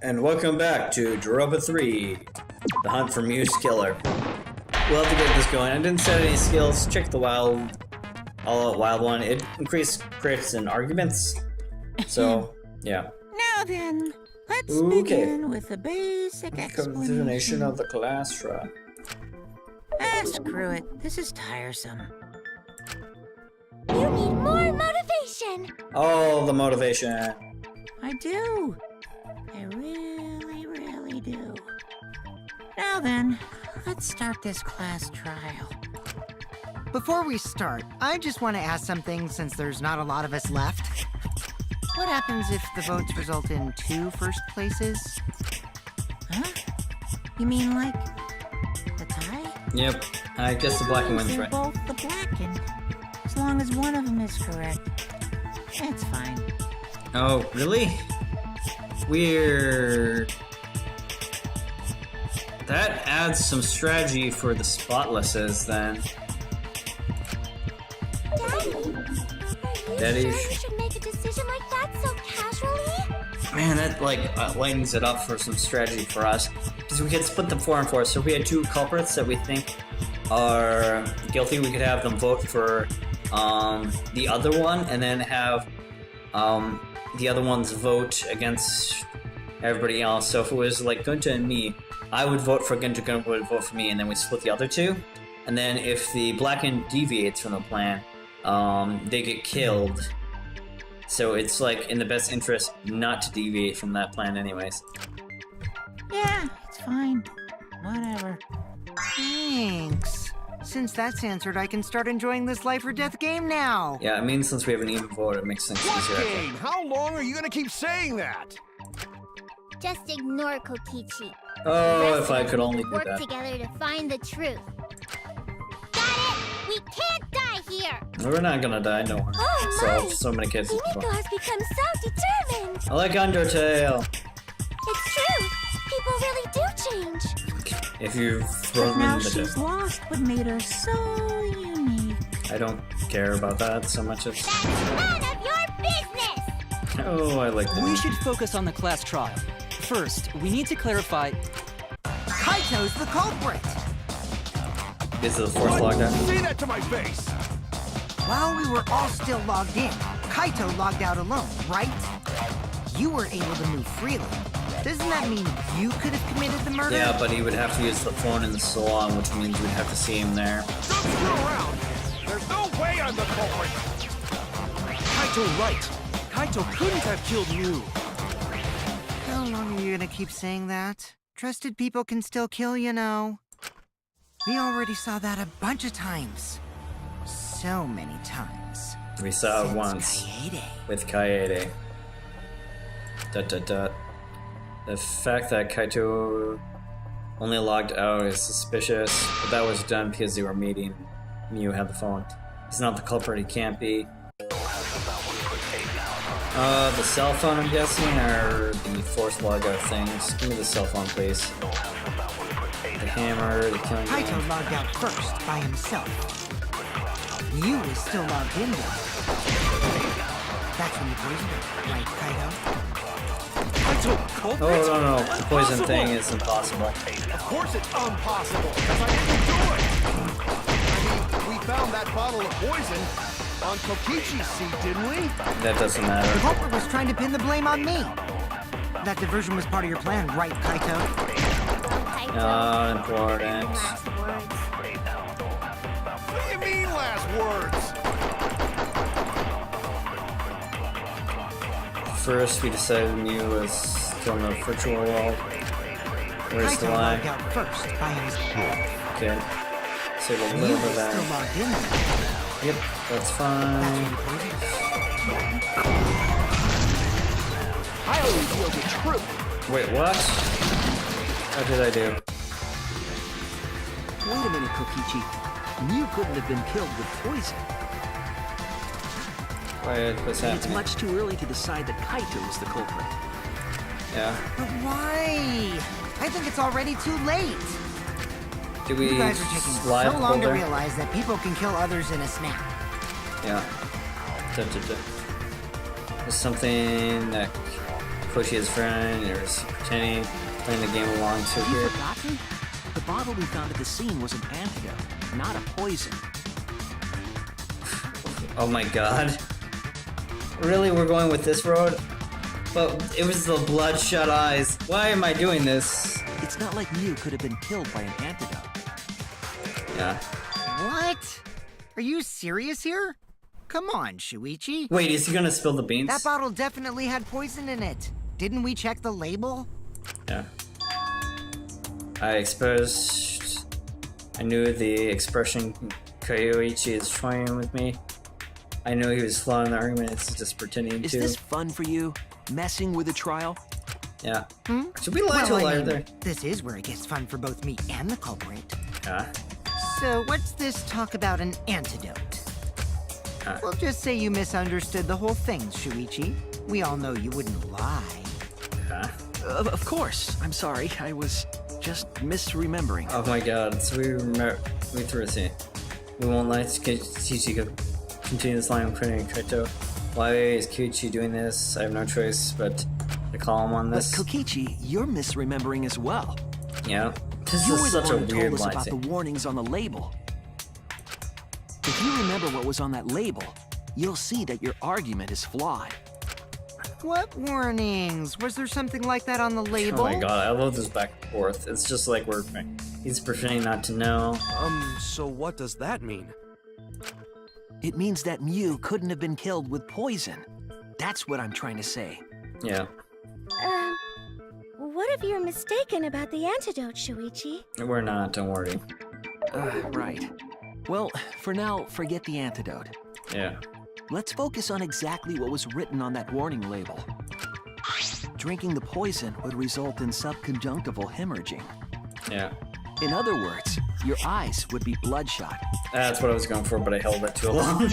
And welcome back to Danganronpa 3, the hunt for Muse Killer. We'll have to get this going. I didn't set any skills. Check the all-out wild one. It increased crits and arguments. So, yeah. Now then, let's begin with the basic explanation of the class trial. Screw it. This is tiresome. You need more motivation! Oh, the motivation. I do. I really do. Now then, let's start this class trial. Before we start, I just want to ask something since there's not a lot of us left. What happens if the votes result in 2 first places? Huh? You mean like the tie? Yep, I guess the blackened one's They're right. both the blackened. As long as one of them is correct, it's fine. Oh, really? Weird. That adds some strategy for the spotlesses, then. Daddy, Daddy, are you sure you should make a decision like that so casually? man, that lightens it up for some strategy for us. Because we could split them 4 and 4. So if we had 2 culprits that we think are guilty, we could have them vote for the other one, and then have the other ones vote against everybody else. So if it was like Gunta and me, I would vote for Gunta, Gunta would vote for me, and then we split the other 2. And then if the blackened deviates from the plan, they get killed. So it's like in the best interest not to deviate from that plan anyways. Yeah, it's fine. Whatever. Thanks. Since that's answered, I can start enjoying this life or death game now. Yeah, I mean, since we have an even vote, it makes things What easier. game? How long are you gonna keep saying that? Just ignore Kokichi. Oh, if I could only do Work that. together to find the truth. Got it! We can't die here! We're not gonna die, no one. Oh my! So many kids. Himiko has become so determined! I like Undertale. It's true! People really do change! If you But throw them now in the she's dip. lost what made her so unique. I don't care about that so much as. That's none of your business! Oh, I like We that. should focus on the class trial. First, we need to clarify. Kaito's the culprit. This is the fourth lockdown. Say that to my face! While we were all still logged in, Kaito logged out alone, right? You were able to move freely. Doesn't that mean you could have committed the murder? Yeah, but he would have to use the phone in the salon, which means we'd have to see him there. Don't screw around! There's no way I'm the culprit! Kaito right. Kaito couldn't have killed you. How long are you gonna keep saying that? Trusted people can still kill, you know. We already saw that a bunch of times. So many times. We saw it Since once Kaede. with Kaede. The fact that Kaito only logged out is suspicious, but that was done because they were meeting. Miu had the phone. He's not the culprit, he can't be. The cell phone, I'm guessing, or the forced logout things. Give me the cell phone, please. The hammer, the killing Kaito game. logged out first, by himself. You is still logged in, though. That's when you poisoned her, right, Kaito? Kaito, culprit? Oh, no, the poison Impossible. thing is impossible. Of course it's impossible, because I didn't do it! I mean, we found that bottle of poison on Kokichi's seat, didn't we? That doesn't The matter. culprit was trying to pin the blame on me. That diversion was part of your plan, right, Kaito? Not important. Last words. What do you mean, last words? First, we decided Miu was still in the virtual world. Where's the Kaito line? logged out first, by himself. Okay. Save a You little bit of is still that. logged in, though. Yep, that's That's when fine. you poisoned her. I only revealed the truth. Wait, what? What did I do? Wait a minute, Kokichi. You couldn't have been killed with poison. Why what's And it's happening? much too early to decide that Kaito is the culprit. Yeah. But why? I think it's already too late. Do we You guys are taking slide so long to folder? realize that people can kill others in a snap. Yeah. There's something that Koshi is friend, there's pretending, playing the game along to Have you here. forgotten? The bottle we found at the scene was an antidote, not a poison. Oh my god. Really, we're going with this road? But it was the bloodshot eyes. Why am I doing this? It's not like Mew could have been killed by an antidote. Yeah. What? Are you serious here? Come on, Shuichi. Wait, is he gonna spill the beans? That bottle definitely had poison in it. Didn't we check the label? Yeah. I knew the expression Koichi is toying with me. I knew he was flawed in the argument, it's just pretending Is to. this fun for you? Messing with a trial? Yeah. Should we lie to a Well, I liar mean, there? this is where it gets fun for both me and the culprit. Yeah. So what's this talk about an antidote? We'll just say you misunderstood the whole thing, Shuichi. We all know you wouldn't lie. Yeah. Of course. I'm sorry. I was just misremembering. Oh my god, so we threw a scene. We won't let Kiichi continue this line of printing Kaito. Why is Kiichi doing this? I have no choice but to call him on But this. Kokichi, you're misremembering as well. Yeah. This You is were the such a one who told weird us line about the scene. warnings on the label. If you remember what was on that label, you'll see that your argument is flawed. What warnings? Was there something like that on the label? Oh my god, I love this back and forth. It's just like he's pretending not to know. So what does that mean? It means that Mew couldn't have been killed with poison. That's what I'm trying to say. Yeah. What if you're mistaken about the antidote, Shuichi? We're not, don't worry. Right. Well, for now, forget the antidote. Yeah. Let's focus on exactly what was written on that warning label. Drinking the poison would result in subconjunctival hemorrhaging. Yeah. In other words, your eyes would be bloodshot. That's what I was going for, but I held it too long.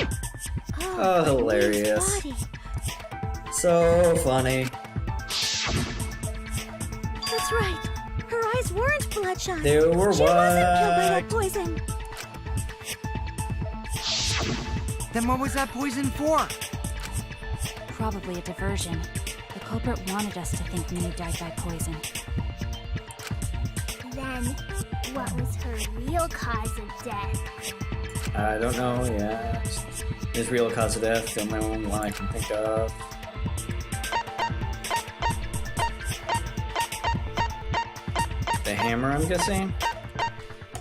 Oh, hilarious. Body. So funny. That's right. Her eyes weren't bloodshot. They were She wasn't killed by that white. poison. Then what was that poison for? Probably a diversion. The culprit wanted us to think Mew died by poison. Then, what was her real cause of death? I don't know, yeah. His real cause of death, the only one I can think of. The hammer, I'm guessing?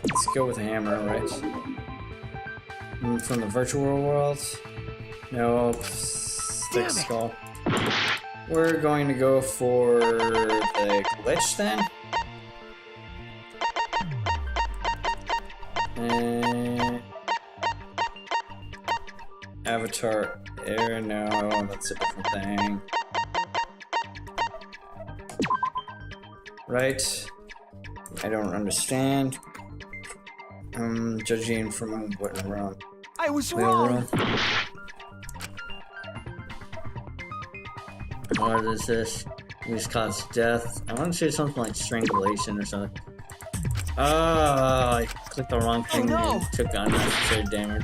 Let's go with the hammer, right? From the virtual world? Nope. Stick skull. We're going to go for the glitch then? And Avatar Air, no, that's a different thing. Right? I don't understand. I'm judging from what I'm wrong. I was Wrong. What is this? This cause death. I want to say something like strangulation or something. Oh, I clicked the wrong thing no. and took unnecessary damage.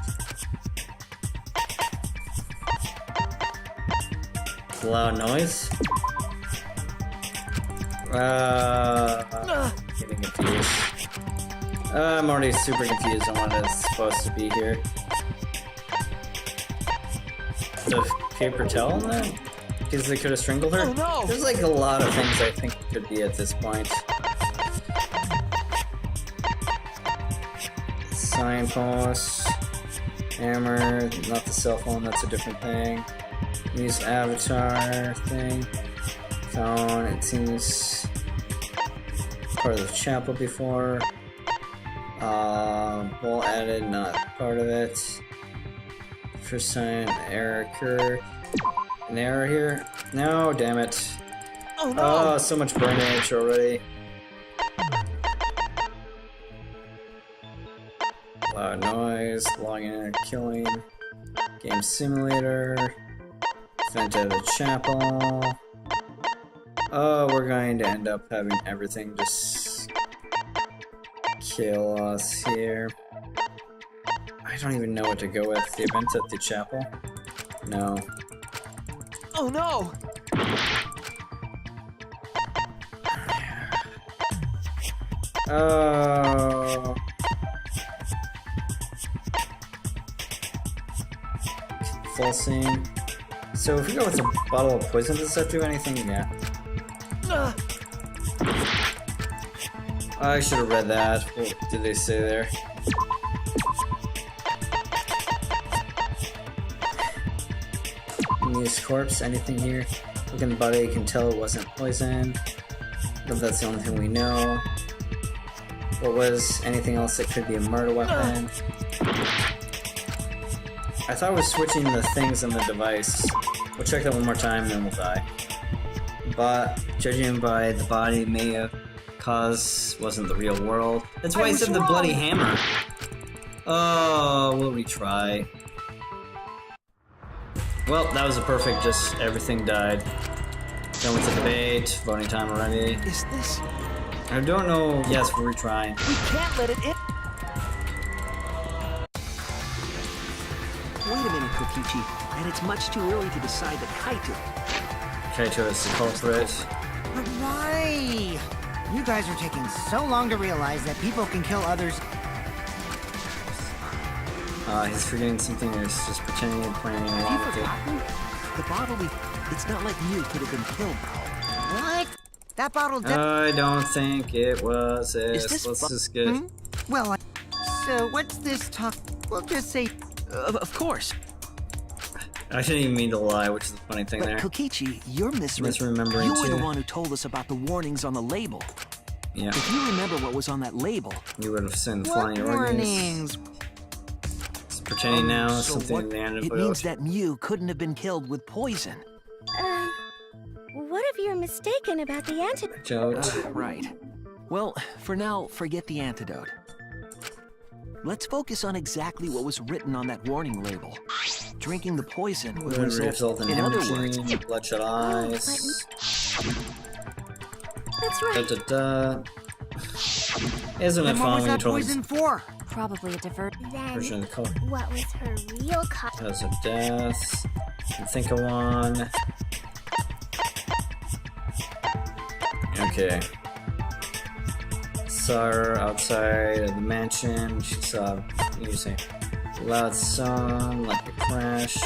Loud noise. Getting confused. I'm already super confused on what is supposed to be here. The paper towel in that? Because they could have strangled her? Oh, no. There's like a lot of things I think it could be at this point. Signpost. Hammer. Not the cell phone, that's a different thing. Use avatar thing. Phone, it seems part of the chapel before. Ball added, not part of it. First time error occurred. An error here? No, damn it. Oh no! Oh, so much burnage already. Loud noise, logging in and killing. Game simulator. Vent out of the chapel. Oh, we're going to end up having everything just kill us here. I don't even know what to go with. The event at the chapel? No. Oh no! Oh. Falsing. So if we go with a bottle of poison, does that do anything? Yeah. I should have read that. What did they say there? News corpse, anything here? Look in the body, you can tell it wasn't poison. But that's the only thing we know. What was anything else that could be a murder weapon? I thought it was switching the things on the device. We'll check that one more time and then we'll die. But judging by the body may have caused wasn't the real world. That's why I said the bloody hammer. Oh, we'll retry. Well, that was a perfect, just everything died. Then we took debate, voting time already. Is this? I don't know. Yes, we're retrying. We can't let it in. Wait a minute, Kokichi. And it's much too early to decide that Kaito. Kaito is the culprit. But why? You guys are taking so long to realize that people can kill others. He's forgetting something or he's just pretending and playing Have along you with it. forgotten? The bottle we... It's not like Mew could have been killed. What? That bottle did... I don't think it was it. Is this Let's just get... Well, so what's this talk? We'll just say... Of course. I didn't even mean to lie, which is the funny thing But there. Kokichi, you're Misremembering You were the too. one who told us about the warnings on the label. Yeah, If you remember what was on that label, you would have seen the What flying organs. warnings? It's pretending now so something what- in the it antidote. means that Mew couldn't have been killed with poison. What if you're mistaken about the antidote? Joke. Right. Well, for now, forget the antidote. Let's focus on exactly what was written on that warning label. Drinking the poison would Would result in other words, hemorrhaging, bloodshot eyes. That's Da right. da da. Isn't it Then what fun was when you that told poison me for? Probably a diversion. version Then, of the color? what was her real cause? Cause of death. Can think of one. Okay. Saw her outside of the mansion. She saw, what do you say? Loud song, like a crash.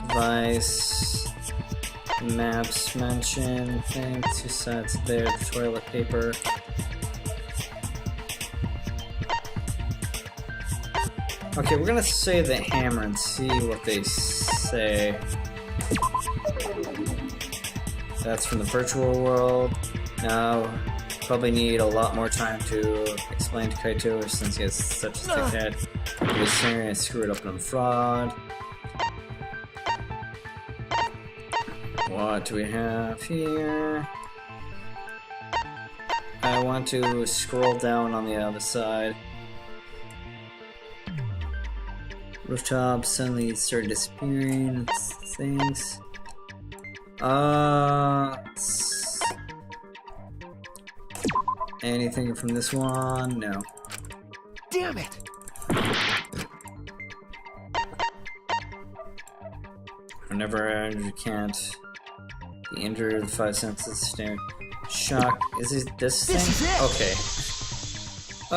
Device. Maps, mansion, thing, 2 sides there, the toilet paper. Okay, we're gonna say the hammer and see what they say. That's from the virtual world. Now, probably need a lot more time to explain to Kaito since he has such a thick head. He was saying I screwed up on fraud. What do we have here? I want to scroll down on the other side. Rooftop suddenly started disappearing. Things. Anything from this one? No. damn it! Whenever you can't be injured, the 5 senses stare. Shock. Is it this thing? This is it! Okay.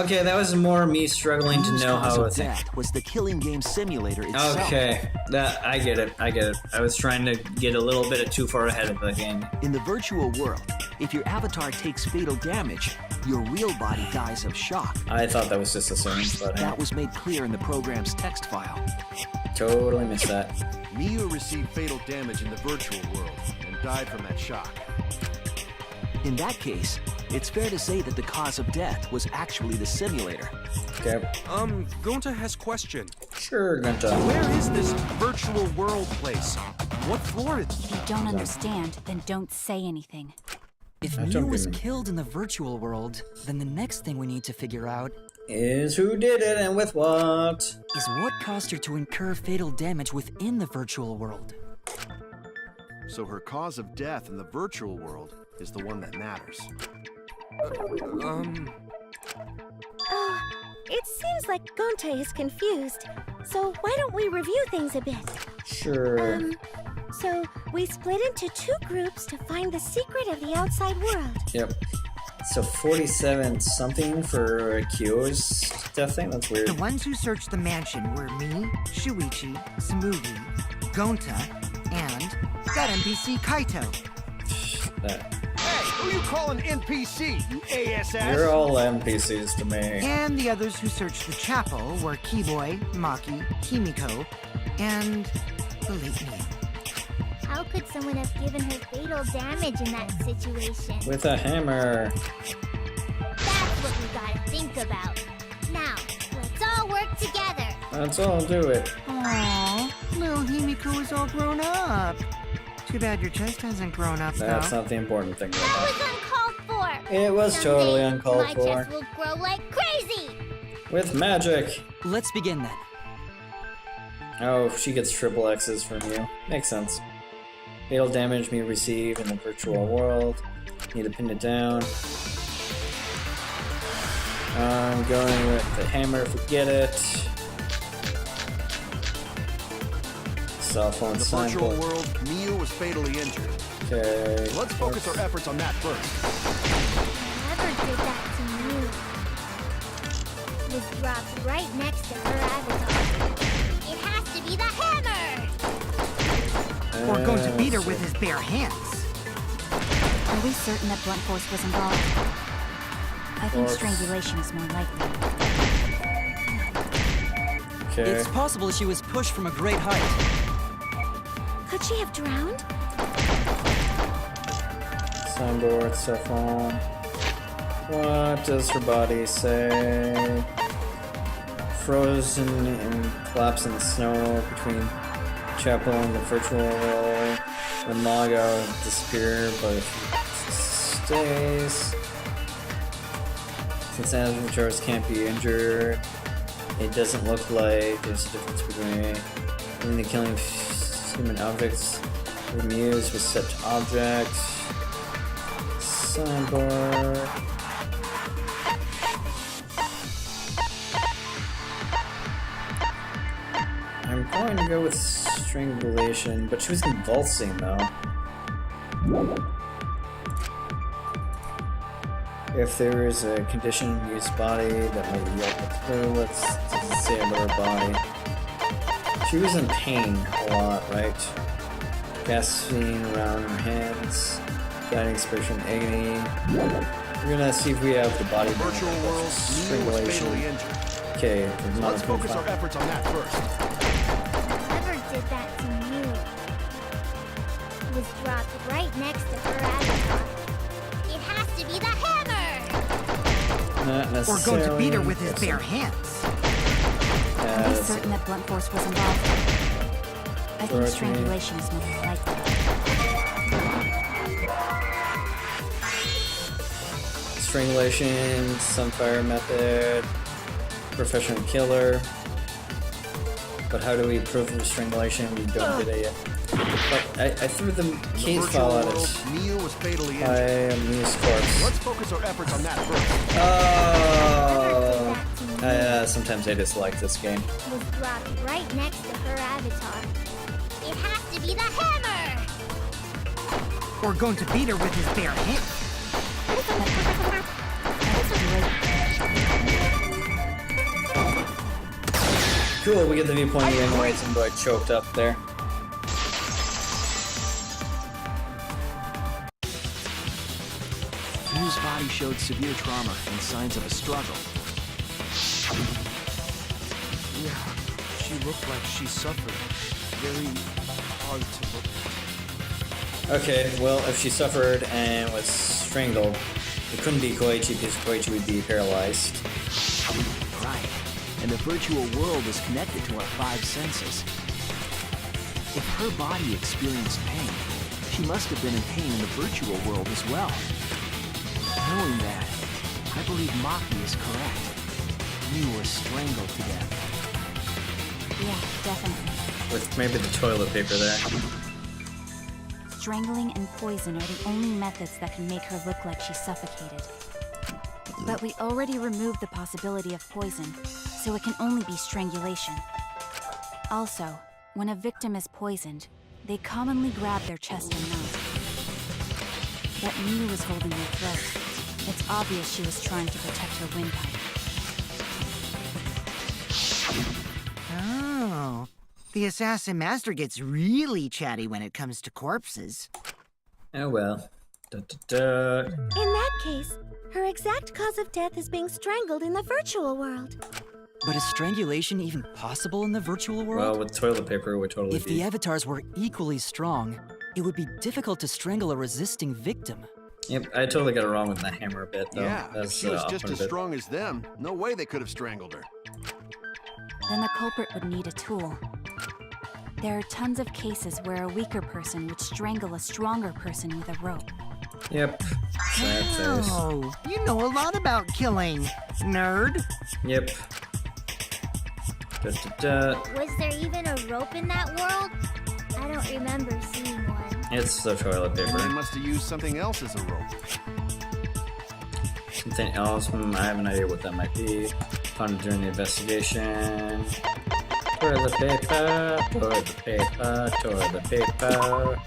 Okay, that was more me struggling to Mew's know cause how of a thing. death was the killing game simulator itself. Okay, that I get it. I get it. I was trying to get a little bit too far ahead of the game. In the virtual world, if your avatar takes fatal damage, your real body dies of shock. I thought that was just assumed, but I That was made clear in the program's text file. totally missed that. Miu received fatal damage in the virtual world and died from that shock. In that case, it's fair to say that the cause of death was actually the simulator. Okay, Gonta has question. sure, Gunta. Where is this virtual world place? What floor is... If you don't understand, then don't say anything. If That's Mew okay, was man. killed in the virtual world, then the next thing we need to figure out Is who did it and with what? is what caused her to incur fatal damage within the virtual world. So her cause of death in the virtual world is the one that matters. Oh, it seems like Gonte is confused. So why don't we review things a bit? Sure. So we split into 2 groups to find the secret of the outside world. Yep. So 47 something for Kyo's death thing? That's weird. The ones who searched the mansion were me, Shuichi, Samugi, Gonta, and that NPC Kaito. That. Hey, who you calling NPC, you ASS? You're all NPCs to me. And the others who searched the chapel were Keyboy, Maki, Kimiko, and the late me. How could someone have given her fatal damage in that situation? With a hammer. That's what we gotta think about. Now, let's all work together. Let's all do it. Aww, little Himiko is all grown up. Too bad your chest hasn't grown up, That's though. not the important thing. That was uncalled for. It was Someday, totally uncalled my for. chest will grow like crazy. With magic. Let's begin then. Oh, she gets triple X's from you. Makes sense. Fatal damage me receive in the virtual world. Need to pin it down. I'm going with the hammer, forget it. Cell phone In the virtual signboard. world, Miu was fatally injured. Okay. Let's focus our efforts on that first. Whoever did that to Miu was dropped right next to her avatar. It has to be the hammer! Or going to beat her with his bare hands. Are we certain that blunt force was involved? I think Force. strangulation is more likely. Okay. It's possible she was pushed from a great height. Could she have drowned? Signboard, cell phone. What does her body say? Frozen and collapsed in the snow between chapel and the virtual world. When log out, disappear, but if it stays. Since avatars can't be injured, it doesn't look like there's a difference between the killing human objects. The muse was set to object. Signboard. I'm going to go with strangulation, but she was convulsing though. If there is a condition in Mu's body that might yield a clue, let's say about her body. She was in pain a lot, right? Gasping around her hands, guiding expression of agony. We're gonna see if we have the body Virtual world, Miu was strangulation. fatally injured. Okay, there's not Let's a focus our confirm. efforts on that first. Whoever did that to Miu was dropped right next to her avatar. It has to be the hammer! Not Or necessarily. going to beat her with his bare hands. Are we Yes. certain that blunt force was involved? I think Correct me. strangulation is more likely. Strangulation, sunfire method, professional killer. But how do we prove the strangulation? We don't get it yet. But I threw the In the case virtual file at world, it. Miu was fatally I injured. am Mia's corpse. Let's focus our efforts on that first. Oh! Sometimes I dislike this game. Was dropped right next to her avatar. It has to be the hammer! Or going to beat her with his bare hands. Cool, we get the viewpoint again, right? Some boy choked up there. Miu's body showed severe trauma and signs of a struggle. Yeah, she looked like she suffered. Very hard to look at. Okay, well, if she suffered and was strangled, it couldn't be Koichi because Koichi would be paralyzed. Right. And the virtual world is connected to our five senses. If her body experienced pain, she must have been in pain in the virtual world as well. Knowing that, I believe Maki is correct. You were strangled to death. Yeah, definitely. With maybe the toilet paper there. Strangling and poison are the only methods that can make her look like she suffocated. But we already removed the possibility of poison, so it can only be strangulation. Also, when a victim is poisoned, they commonly grab their chest and mouth. But Miu was holding her throat. It's obvious she was trying to protect her windpipe. Oh. The assassin master gets really chatty when it comes to corpses. Oh well. Da, da, da. In that case, her exact cause of death is being strangled in the virtual world. But is strangulation even possible in the virtual world? Well, with toilet paper, it would totally If be. the avatars were equally strong, it would be difficult to strangle a resisting victim. Yep, I totally got it wrong with the hammer bit, though. Yeah, That's, she was off just on a as bit. strong as them. No way they could have strangled her. Then the culprit would need a tool. There are tons of cases where a weaker person would strangle a stronger person with a rope. Yep. Sad face. Oh, you know a lot about killing, nerd. Yep. Da, da, da. Was there even a rope in that world? I don't remember seeing one. It's the toilet They paper. must have used something else as a rope. Something else? I have an idea what that might be. Found it during the investigation. Toilet paper, toilet paper, toilet paper.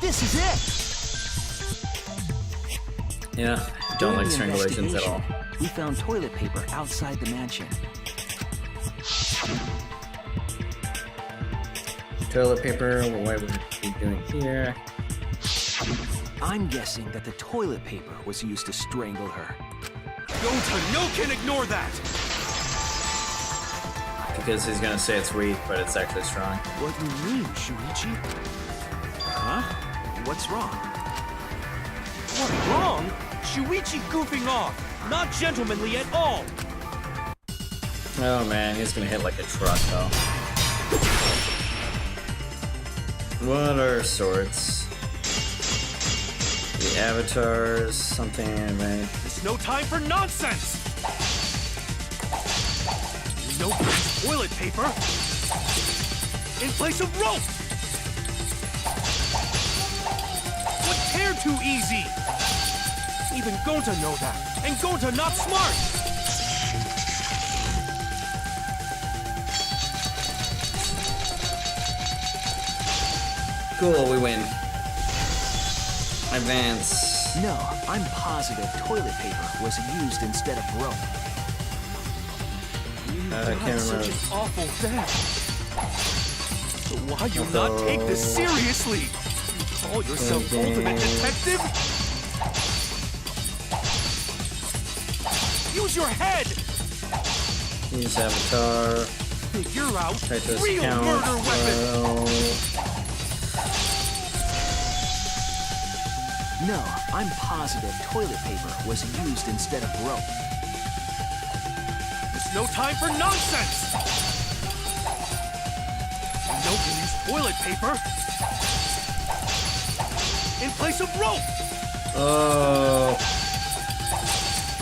This is it! Yeah, don't During like the strangulations at all. investigation, We found toilet paper outside the mansion. Toilet paper, what would we be doing here? I'm guessing that the toilet paper was used to strangle her. No can ignore that! Because he's gonna say it's weak, but it's actually strong. What do you mean, Shuichi? Huh? What's wrong? What's wrong? Shuichi goofing off! Not gentlemanly at all! Oh man, he's gonna hit like a truck though. What are sorts? The avatars, something, right? It's no time for nonsense! You know there's toilet paper in place of rope! Would tear too easy! Even Gonta know that, and Gonta not smart! Cool, we win. Advance. No, I'm positive toilet paper was used instead of rope. I can't Such remember. an awful death. Why you not take this seriously? You call yourself Okay. ultimate detective? Use your head! Use avatar. Figure out Try to real count. murder weapon! Well, No, I'm positive toilet paper was used instead of rope. There's no time for nonsense! No can use toilet paper in place of rope! oh,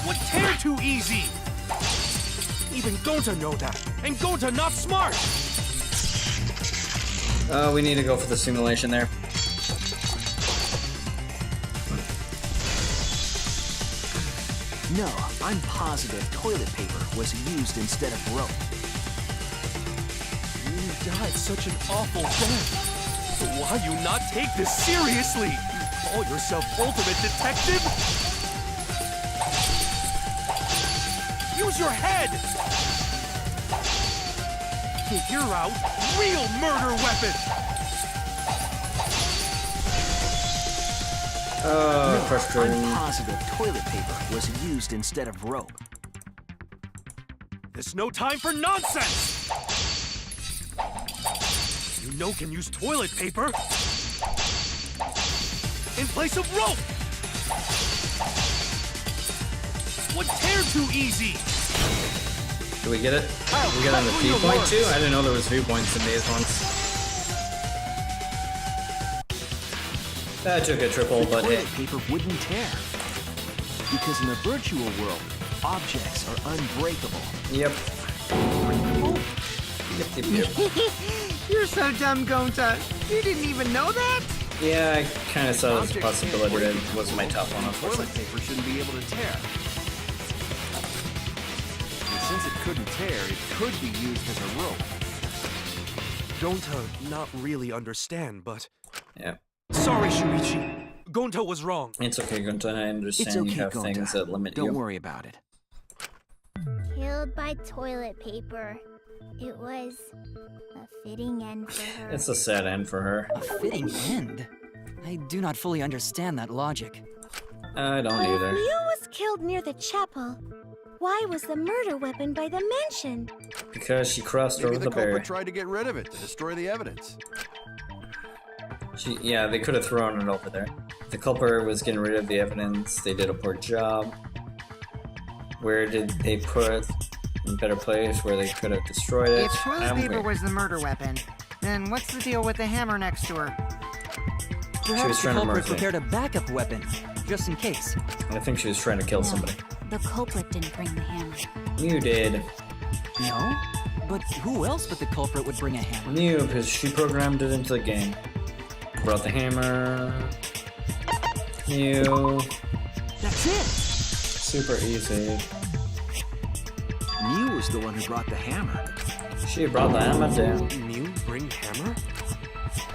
Would tear too easy! Even Gonta know that, and Gonta not smart! we need to go for the simulation there. No, I'm positive toilet paper was used instead of rope. You died such an awful death. So why you not take this seriously? You call yourself ultimate detective? Use your head! Figure out real murder weapon! Oh, frustrating. I'm positive toilet paper was used instead of rope. There's no time for nonsense! You know can use toilet paper in place of rope! Would tear too easy! Do we get it? We got on the viewpoint too? I didn't know there was viewpoints in these ones. That took a triple, but Toilet it. paper wouldn't tear. Because in the virtual world, objects are unbreakable. Yep. Yep, yep, yep. You're so dumb, Gonta. You didn't even know that? Yeah, I kind of saw this Objects possibility can't that break it wasn't my top one, Toilet unfortunately. paper shouldn't be able to tear. And since it couldn't tear, it could be used as a rope. Gonta not really understand, but... Yeah. Sorry, Shuichi. Gonta was wrong. It's okay, Gunta. I understand It's okay, you have Gonta. things that limit Don't you. worry about it. Killed by toilet paper. It was a fitting end for her. It's a sad end for her. A fitting end? I do not fully understand that logic. I don't But if either. Mew was killed near the chapel, why was the murder weapon by the mansion? Because she crossed Maybe over the the barrier. culprit tried to get rid of it to destroy the evidence. Yeah, they could have thrown it over there. The culprit was getting rid of the evidence. They did a poor job. Where did they put in a better place where they could have destroyed it? If toilet I'm paper weird. was the murder weapon, then what's the deal with the hammer next to her? Perhaps the trying to culprit murder me. prepared a backup weapon, just in case. I think she was trying to kill No, somebody. the culprit didn't bring the hammer. Mew did. No? But who else but the culprit would bring a hammer? Mew, because she programmed it into the game. Brought the hammer. Mew. That's it! Super easy. Mew was the one who brought the hammer. She brought the hammer down. Mew bring hammer?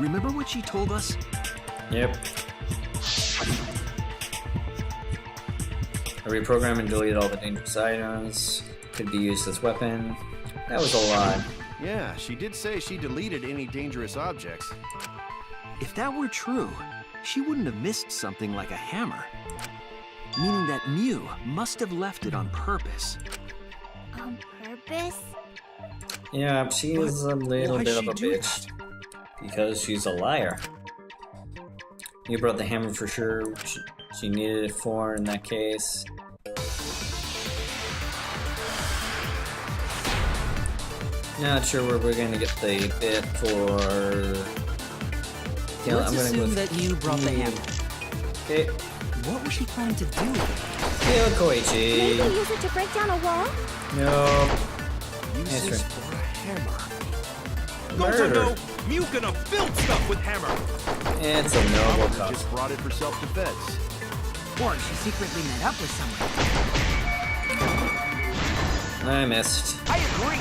Remember what she told us? Yep. I reprogrammed and deleted all the dangerous items. Could be used as weapon. That was a lot. Yeah, she did say she deleted any dangerous objects. If that were true, she wouldn't have missed something like a hammer. Meaning that Mew must have left it on purpose. On purpose? Yeah, she is a little Why'd bit of she a do bitch. Because she's a liar. You brought the hammer for sure. She needed it for in that case. Not sure where we're gonna get the bit for. Yeah, Let's I'm gonna assume go that you brought the Mew. hammer. Okay, What was she planning to do with it? kill Maybe Koichi. use it to break down a wall? No. Uses right. for a hammer. Gonta Murder. no! Mew gonna build stuff with hammer! It's a noble Probably cause. just brought it for self-defense. Or she secretly met up with someone. I missed. I agree!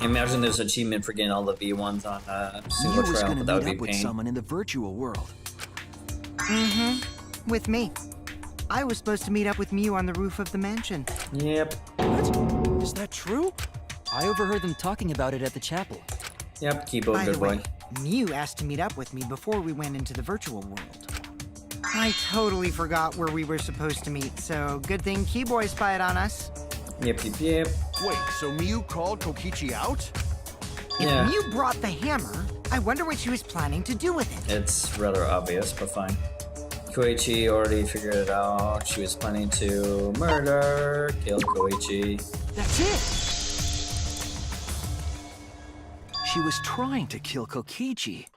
Imagine there's an achievement for getting all the V1s on a Mew single was trial, gonna but that would meet be up with pain. someone in the virtual world. With me. I was supposed to meet up with Mew on the roof of the mansion. Yep. What? Is that true? I overheard them talking about it at the chapel. Yep, Kibo, By good the way, boy. Mew asked to meet up with me before we went into the virtual world. I totally forgot where we were supposed to meet, so good thing Keyboy spied on us. Yep, yep, yep. Wait, so Mew called Kokichi out? If Yeah. Mew brought the hammer, I wonder what she was planning to do with it. It's rather obvious, but fine. Koichi already figured it out. She was planning to kill Koichi. That's it! She was trying to kill Kokichi.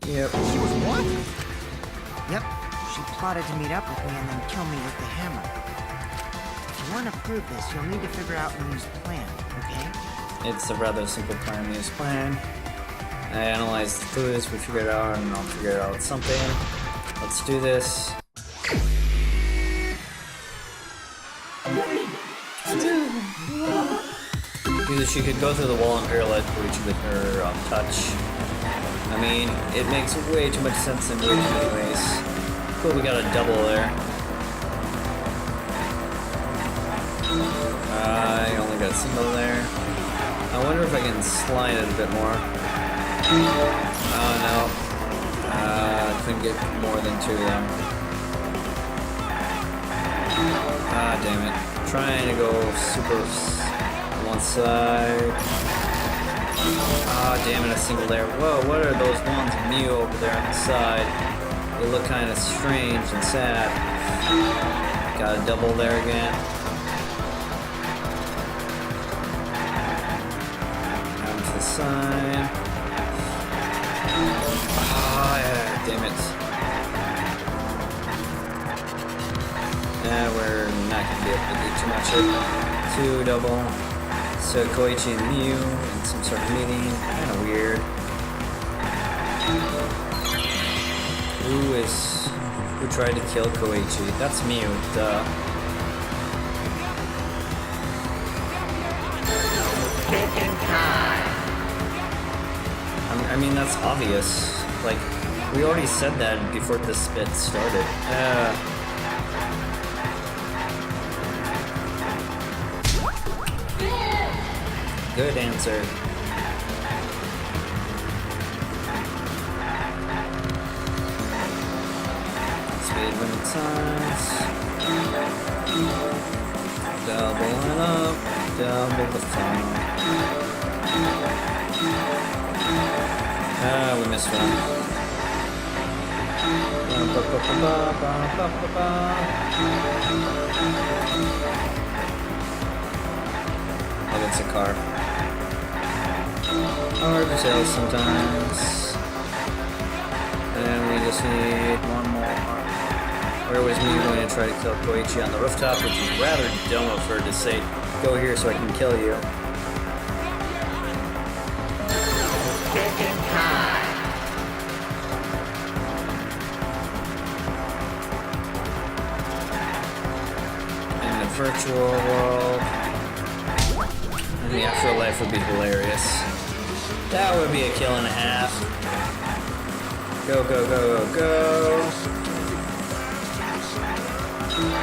Yep. She was what? Yep, she plotted to meet up with me and then kill me with the hammer. If you want to prove this, you'll need to figure out Mew's plan, okay? It's a rather simple plan. Mew's plan. I analyzed the clues, we figured it out, and I'll figure out something. Let's do this. Either she could go through the wall and parallel Koichi with her touch. I mean, it makes way too much sense in way too many ways. Cool, we got a double there. I only got a single there. I wonder if I can slide it a bit more. Oh no. Couldn't get more than two of them. Ah, damn it. Trying to go super one side. Ah, damn it, a single there. Whoa, what are those ones of Mew over there on the side? They look kind of strange and sad. Got a double there again. Down to the side. Ah, yeah, damn it. We're not going to be able to do too much here. Two double. So Koichi and Mew in some sort of meeting. Kind of weird. Who tried to kill Koichi? That's Mew, duh. I I mean, that's obvious. Like, we already said that before this bit started. Good answer. Speed limit signs. Double it up. Double the fun. We missed one. Oh, it's a car. Hard to tell sometimes. And we just need one more. Or it was me going to try to kill Koichi on the rooftop, which is rather dumb of her to say, go here so I can kill you. In the virtual world, and the afterlife would be hilarious. That would be a kill and a half. Go, go, go, go, go.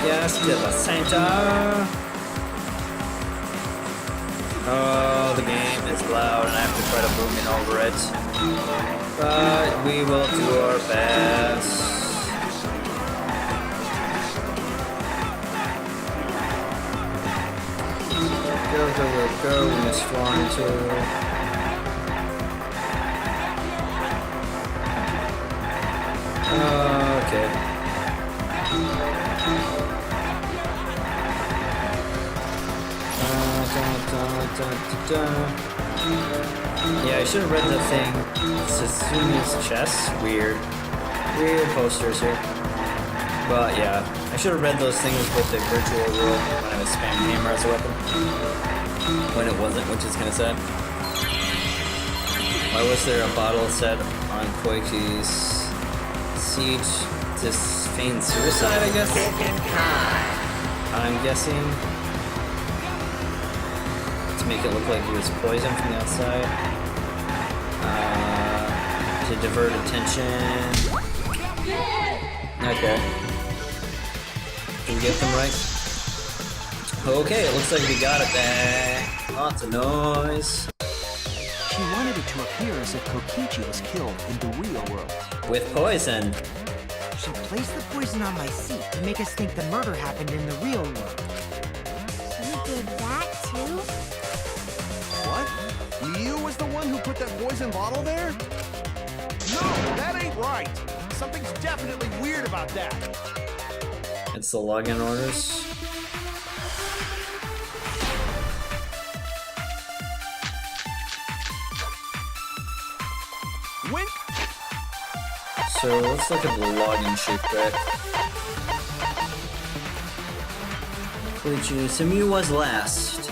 Yes, to the center. Oh, the game is loud and I have to try to boom in over it. But we will do our best. Go, go, go, go. We missed one, two. Okay. Yeah, I should have read the thing. Susumi's chest. Weird. Weird posters here. But yeah, I should have read those things with the virtual world when I was spamming hammer as a weapon. When it wasn't, which is kind of sad. Why was there a bottle set on Koichi's siege to feign suicide, I guess? I'm guessing. To make it look like he was poisoned from the outside. To divert attention. Okay. Did we get them right? Okay, it looks like we got it back. Lots of noise. She wanted it to appear as if Kokichi was killed in the real world. With poison. She placed the poison on my seat to make us think the murder happened in the real world. You did that too? What? You was the one who put that poison bottle there? No, that ain't right. Something's definitely weird about that. It's the login orders. Wink. So let's look at the login sheet quick. Koichi, Samu was last.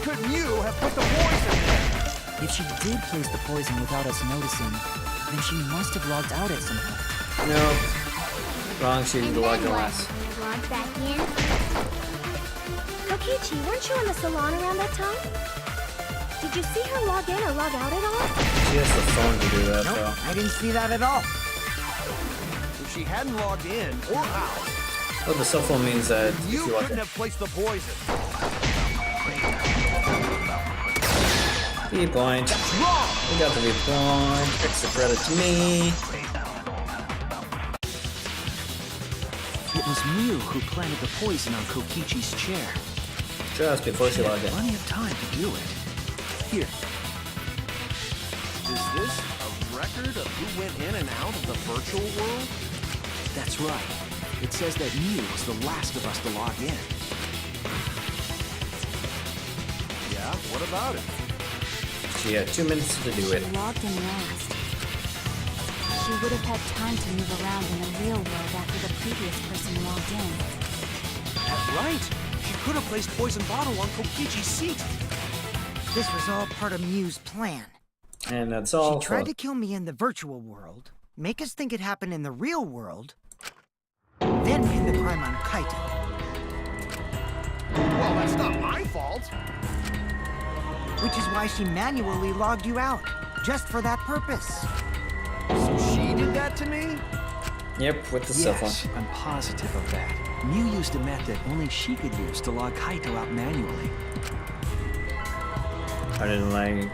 Couldn't you have put the poison there? If she did place the poison without us noticing, then she must have logged out at some point. No. Wrong, she And logged in then what? last. Logged back in? Kokichi, weren't you in the salon around that time? Did you see her log in or log out at all? She has the phone to do that, Nope, though. I didn't see that at all. If she hadn't logged in or out, Well, the cell phone means that if you you log couldn't in. have placed the poison. V point. Wrong! We got the V point. Extra credit to me. It was Miu who planted the poison on Kokichi's chair. Just before she She had logged in. plenty of time to do it. Here, Is this a record of who went in and out of the virtual world? that's right. It says that Miu was the last of us to log in. Yeah, what about it? She had 2 minutes to do She it. logged in last. She would have had time to move around in the real world after the previous person logged in. That's right. She could have placed poison bottle on Kokichi's seat. This was all part of Miu's plan. And that's all. She tried to kill me in the virtual world, make us think it happened in the real world, then pin the crime on Kaito. Well, that's not my fault. Which is why she manually logged you out. just for that purpose. So she did that to me? Yep, with the cell phone. Yes, I'm positive of that. Mew used a method only she could use to log Kaito out manually. I didn't like.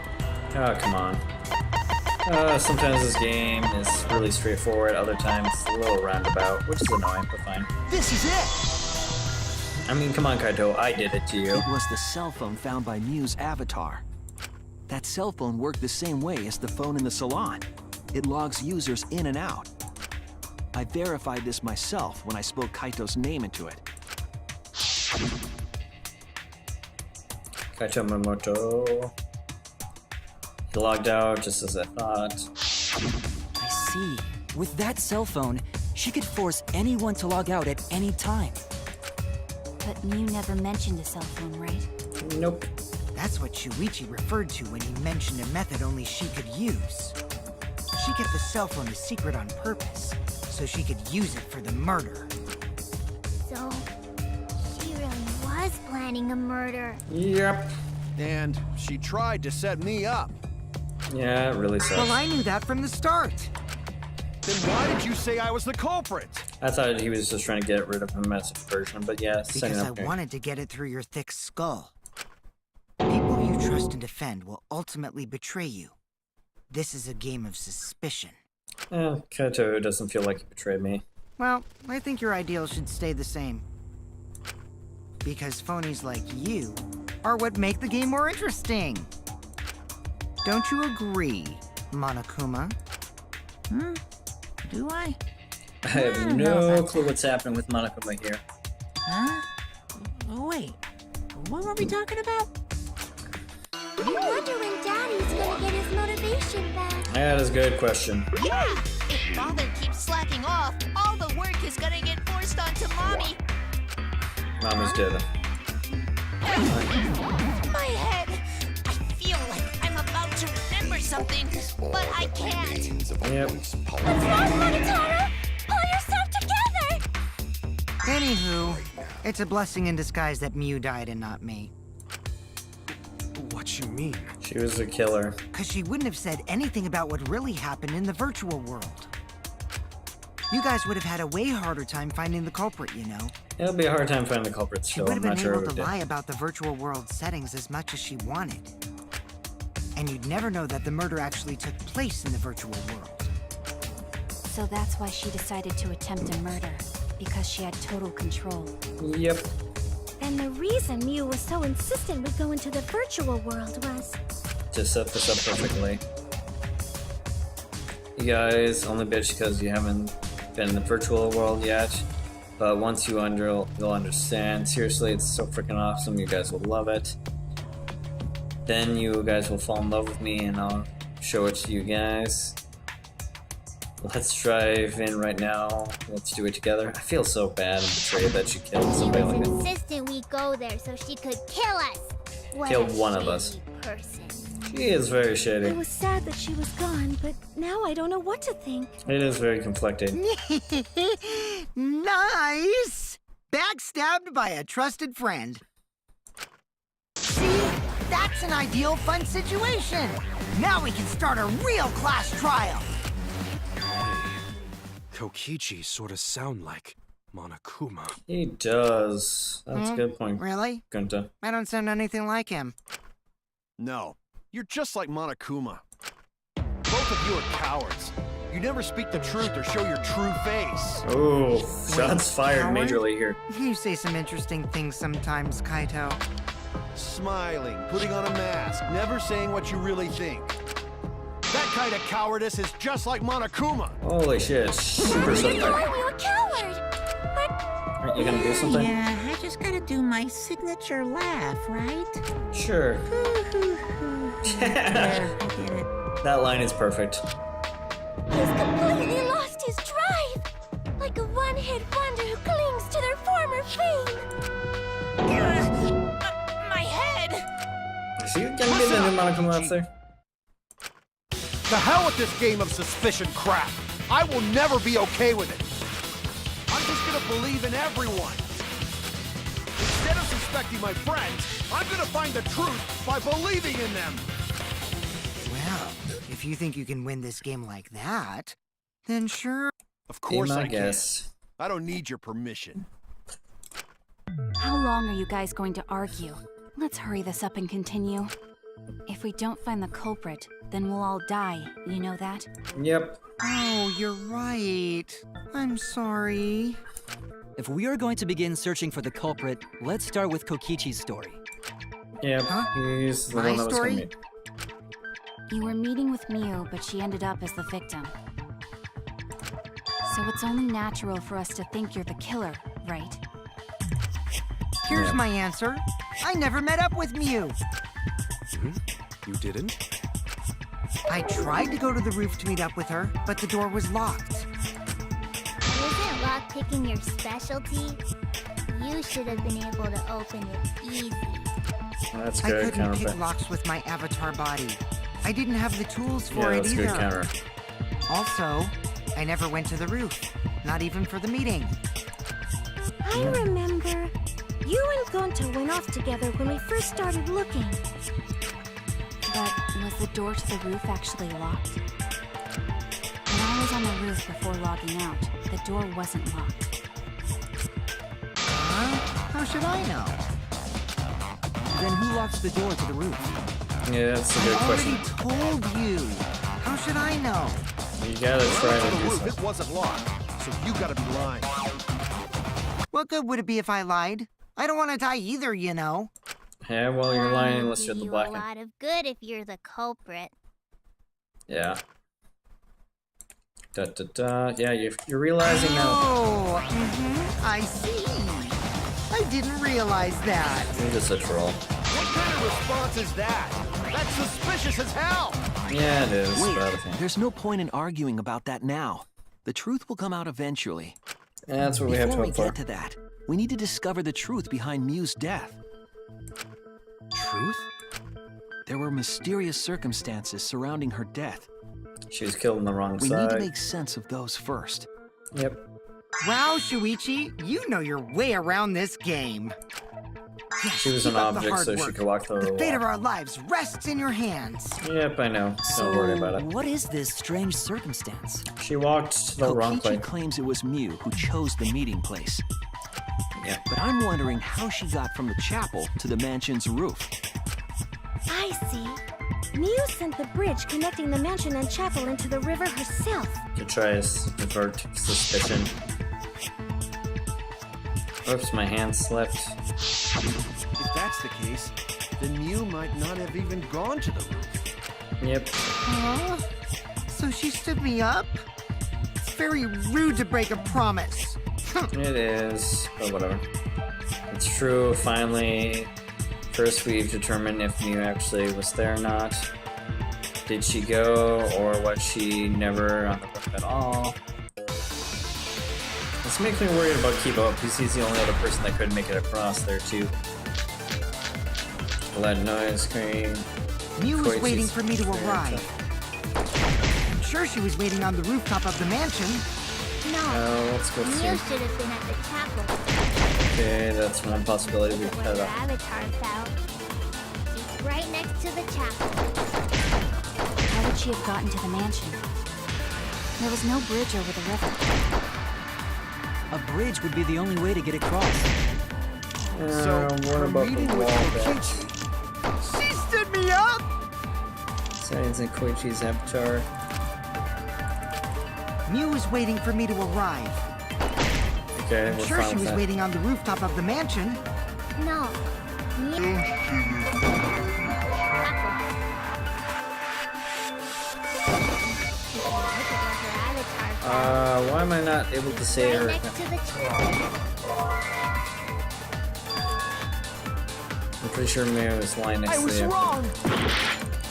Oh, come on. Sometimes this game is really straightforward, other times it's a little roundabout, which is annoying, but fine. This is it! I mean, come on, Kaito, I did it to you. It was the cell phone found by Mew's avatar. That cell phone worked the same way as the phone in the salon. It logs users in and out. I verified this myself when I spoke Kaito's name into it. Kaito Momoto. He logged out just as I thought. I see. With that cell phone, she could force anyone to log out at any time. But Mew never mentioned a cell phone, right? Nope. That's what Shuichi referred to when he mentioned a method only she could use. She kept the cell phone a secret on purpose, so she could use it for the murder. So, she really was planning a murder. Yep. And she tried to set me up. Yeah, it really sucks. Well, I knew that from the start. Then why did you say I was the culprit? I thought he was just trying to get rid of a message version, but yeah, setting Because I up here. wanted to get it through your thick skull. People you trust and defend will ultimately betray you. This is a game of suspicion. Kaito doesn't feel like he betrayed me. Well, I think your ideals should stay the same. Because phonies like you are what make the game more interesting. Don't you agree, Monokuma? Do I? I have don't know no about clue what's happening with Monokuma here. Huh? Oh, wait. What were we talking about? I wonder when Daddy's gonna get his motivation back. That is a good question. Yeah! If Father keeps slacking off, all the work is gonna get forced onto Mommy. Mama's dead. My head! I feel like I'm about to remember something, but I can't. Yep. What's wrong, Monotaro? Pull yourself together! Anywho, it's a blessing in disguise that Mew died and not me. What you mean? She was a killer. Because she wouldn't have said anything about what really happened in the virtual world. You guys would have had a way harder time finding the culprit, you know. It'll be a hard time finding the culprit She still. would I'm have not been sure able who to did. lie about the virtual world settings as much as she wanted. And you'd never know that the murder actually took place in the virtual world. So that's why she decided to attempt a murder, because she had total control. Yep. And the reason Mew was so insistent we go into the virtual world was... To set this up perfectly. You guys only bitch because you haven't been in the virtual world yet. But once you'll understand. Seriously, it's so freaking awesome. You guys will love it. Then you guys will fall in love with me and I'll show it to you guys. Let's drive in right now. Let's do it together. I feel so bad and betrayed that she killed She somebody was like that. insistent we go there so she could kill us. What Kill a one of us. shady person. She is very I shady. was sad that she was gone, but now I don't know what to think. It is very conflicting. Nice! Backstabbed by a trusted friend. See? That's an ideal fun situation. Now we can start a real class trial. Kokichi sort of sound like Monokuma. He does. That's a good point, Really? Gunta. I don't sound anything like him. No, you're just like Monokuma. Both of you are cowards. You never speak the truth or show your true face. Oh, shots fired coward? majorly here. You say some interesting things sometimes, Kaito. Smiling, putting on a mask, never saying what you really think. That kind of cowardice is just like Monokuma. Holy shit, super Daddy, suspect. I'm your coward. But Aren't you gonna do something? Yeah, I just gotta do my signature laugh, right? Sure. There, I did it. That line is perfect. he's completely lost his drive. Like a one-hit wonder who clings to their former fame. My head! Is he gonna get the new Monokuma up there? The hell with this game of suspicion crap. I will never be okay with it. I'm just gonna believe in everyone. Instead of suspecting my friends, I'm gonna find the truth by believing in them. Well, If you think you can win this game like that, then sure. Of course I can. guess. I don't need your permission. How long are you guys going to argue? Let's hurry this up and continue. If we don't find the culprit, then we'll all die. You know that? Yep. Oh, you're right. I'm sorry. If we are going to begin searching for the culprit, let's start with Kokichi's story. Yep. Huh? He's the My one that was story? gonna meet. You were meeting with Miu, but she ended up as the victim. So it's only natural for us to think you're the killer, right? Here's Yeah. my answer. I never met up with Miu. You didn't? I tried to go to the roof to meet up with her, but the door was locked. Isn't lockpicking your specialty? You should have been able to open it easy. That's I good couldn't counter. pick locks with my avatar body. I didn't have the tools Yeah, for it that's either. good counter. Also, I never went to the roof, not even for the meeting. I remember. You and Gonta went off together when we first started looking. But was the door to the roof actually locked? When I was on the roof before logging out, the door wasn't locked. Huh? How should I know? Then who locks the door to the roof? Yeah, that's a good I question. already told you. How should I know? You gotta try On to the do roof, something. it wasn't locked, so you gotta be lying. What good would it be if I lied? I don't want to die either, you know. Yeah, well, you're lying unless you're Do the you black a one. lot of good if you're the culprit. Yeah. Da da da. Yeah, you're realizing now. Oh, I see. I didn't realize that. You're just a troll. What kind of response is that? That's suspicious as hell! Yeah, it is. Wait, but I think- there's no point in arguing about that now. The truth will come out eventually. Yeah, that's what we have to Before we hope for. get to that, we need to discover the truth behind Miu's death. Truth? There were mysterious circumstances surrounding her death. She was killed on the wrong We side. need to make sense of those first. Yep. Wow, Shuichi, you know your way around this game. Yes, She was keep an up the object, hard so she work. could walk through The the fate of wall. our lives rests in your hands. Yep, I know. Don't worry about it. What is this strange circumstance? She walked to the wrong Kokichi place. claims it was Miu who chose the meeting place. Yeah. But I'm wondering how she got from the chapel to the mansion's roof. I see. Miu sent the bridge connecting the mansion and chapel into the river herself. To try to divert suspicion. Oops, my hand slipped. If that's the case, then Miu might not have even gone to the roof. Yep. Huh? So she stood me up? It's very rude to break a promise. It is, but whatever. It's true, finally. First, we've determined if Miu actually was there or not. Did she go, or was she never on the roof at all? This makes me worried about Kibo, because he's the only other person that could make it across there, too. Loud noise, scream. Miu was Koichi's waiting for me to there, arrive. I'm sure she was waiting on the rooftop of the mansion. Oh, let's go see. You should have been at the chapel. Okay, that's one possibility we Where had. your avatar fell. It's right next to the chapel. How would she have gotten to the mansion? There was no bridge over the river. A bridge would be the only way to get across. So, what her about meeting the with wall there? Kokichi, She stood me up! Signs in Koichi's avatar. Miu was waiting for me to arrive. Okay, I'm we're sure fine she with was that. waiting on the rooftop of the mansion. No. Why am I not able to say her? Right next to the chapel. I'm pretty sure Miu is lying next I to was the wrong!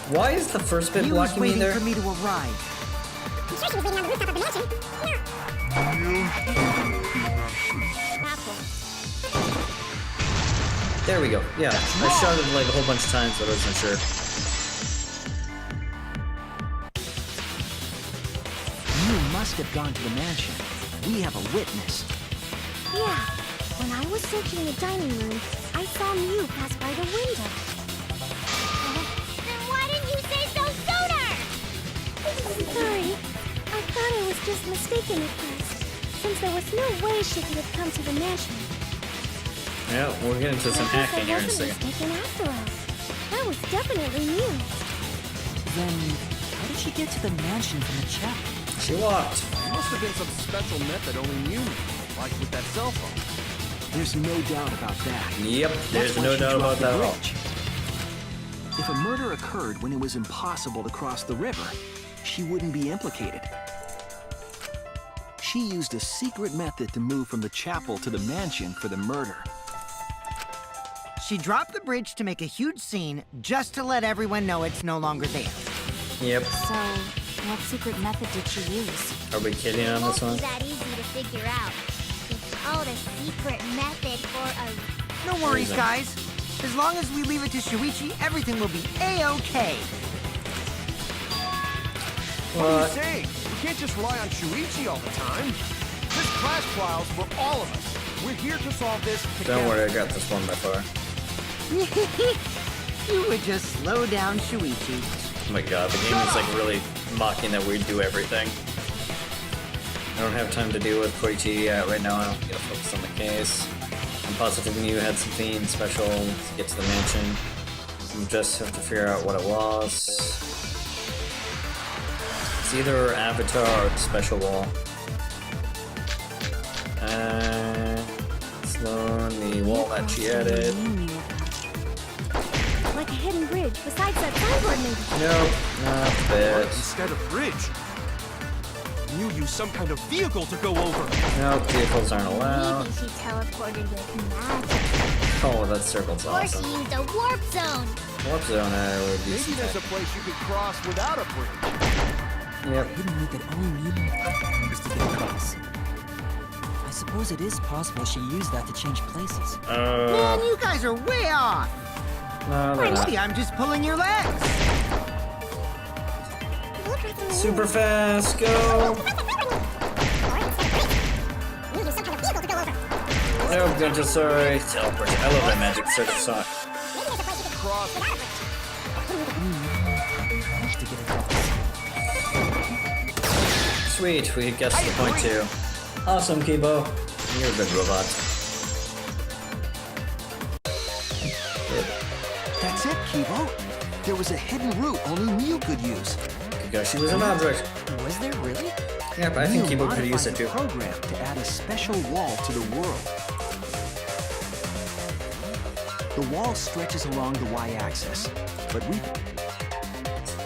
Why is the first bit Miu was blocking me waiting there? for me to arrive. I'm sure she was waiting on the rooftop of the mansion. Chapel. There we go. Yeah, I shouted like a whole bunch of times, but I wasn't sure. Miu must have gone to the mansion. We have a witness. Yeah. When I was searching the dining room, I saw Miu pass by the window. Then why didn't you say so sooner? Sorry. I thought I was just mistaken at first, since there was no way she could have come to the mansion. Yeah, we'll get into some I guess hacking here in a I wasn't second. mistaken after all. That was definitely new. Then, how did she get to the mansion from the chapel? She walked. There must have been some special method only Mew knew, like with that cell phone. There's no doubt about that. Yep, there's That's why no she doubt about dropped the that at all. bridge. If a murder occurred when it was impossible to cross the river, she wouldn't be implicated. She used a secret method to move from the chapel to the mansion for the murder. She dropped the bridge to make a huge scene just to let everyone know it's no longer there. Yep. So, what secret method did she use? Are we kidding on this one? Won't be that easy to figure out. It's called a secret method for a... No worries, Reason. guys. As long as we leave it to Shuichi, everything will be A-OK. What are you saying? We can't just rely on Shuichi all the time. This class trial's for all of us. We're here to solve this together. Don't worry, I got this one by far. You would just slow down Shuichi. Oh my god, the game is like really mocking that we do everything. I don't have time to deal with Koichi right now. I don't get to focus on the case. I'm positive you had something special to get to the mansion. We just have to figure out what it was. It's either Avatar or the special wall. And Sloan, the wall that she added. Like a hidden bridge besides that signboard maybe. Nope, not that. Instead of bridge, Mew used some kind of vehicle to go over. Nope, vehicles aren't allowed. Maybe she teleported with magic. Oh, that circle's Or she awesome. used a warp zone. Warp zone, I would be Maybe there's a place you could cross without a bridge. Yep. Hidden route that only Mew used to get across. I suppose it is possible she used that to change places. Man, you guys are way off. No, they're not. Maybe I'm just pulling your legs. Super fast, go! Nope, don't just sorry. Teleport. I love that magic sort of song. Cross. Managed to get across. Sweet, we guessed the point too. Awesome, Kibo. You're a good robot. That's it, Kibo. There was a hidden route only Mew could use. Because she was an object. Was there really? Yep, I think Mew Kibo could use modified it too. the program to add a special wall to the world. The wall stretches along the y-axis, but we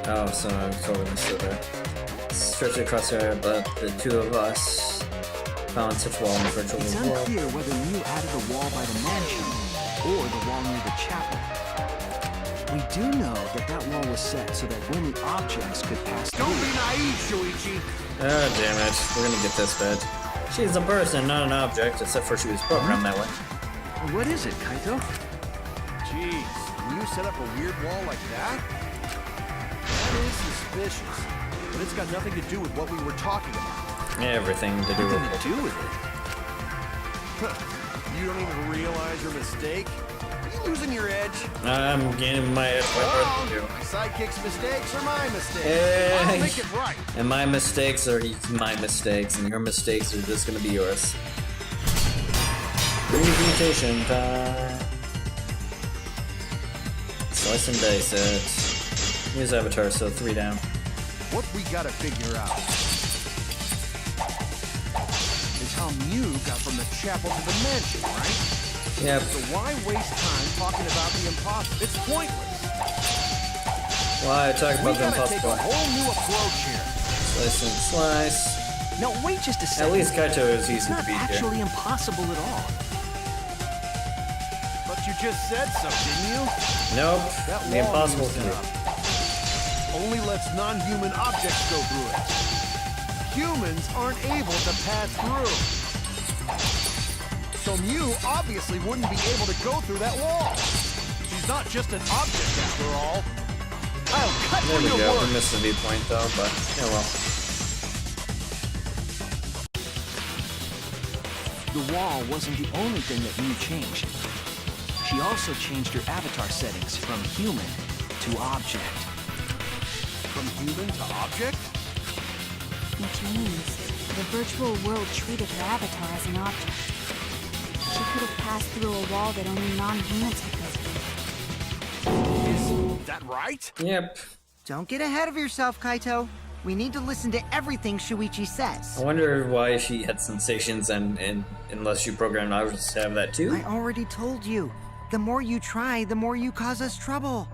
Oh, so I'm totally missed there. Stretch it across there, but the two of us found such wall in the virtual It's world. unclear whether Mew added a wall by the mansion or the wall near the chapel. We do know that that wall was set so that only objects could pass Don't through. be naive, Shuichi. Oh, damn it. We're gonna get this bit. She's a person, not an object, except for she was programmed that way. What is it, Kaito? Jeez, can you set up a weird wall like that? That is suspicious, but it's got nothing to do with what we were talking about. Everything to do with Nothing it. to do with it. You don't even realize your mistake? Are you losing your edge? I'm gaining my edge by Well, more than you. my sidekick's mistakes are my mistakes. Hey. I'll make it right. And my mistakes are my mistakes, and your mistakes are just gonna be yours. Remutation time. Slice and dice it. Use Avatar, so 3 down. What we gotta figure out is how Mew got from the chapel to the mansion, right? Yep. So why waste time talking about the impossible? It's pointless. Why talk We about the gotta take a impossible? whole new approach here. Slice and slice. Now wait just a second. At least Kaito is It's easy to not beat here. actually impossible at all. But you just said so, didn't you? Nope. That The wall impossible you can set be. up only lets non-human objects go through it. Humans aren't able to pass through. So Mew obviously wouldn't be able to go through that wall. She's not just an object after all. I'll cut There through we your go. We words. missed the viewpoint though, but yeah, well. The wall wasn't the only thing that Mew changed. She also changed her avatar settings from human to object. From human to object? Which means the virtual world treated her avatar as an object. She could have passed through a wall that only non-humans could go through. Is that right? Yep. Don't get ahead of yourself, Kaito. We need to listen to everything Shuichi says. I wonder why she had sensations and unless you programmed ours to have that too. I already told you. The more you try, the more you cause us trouble.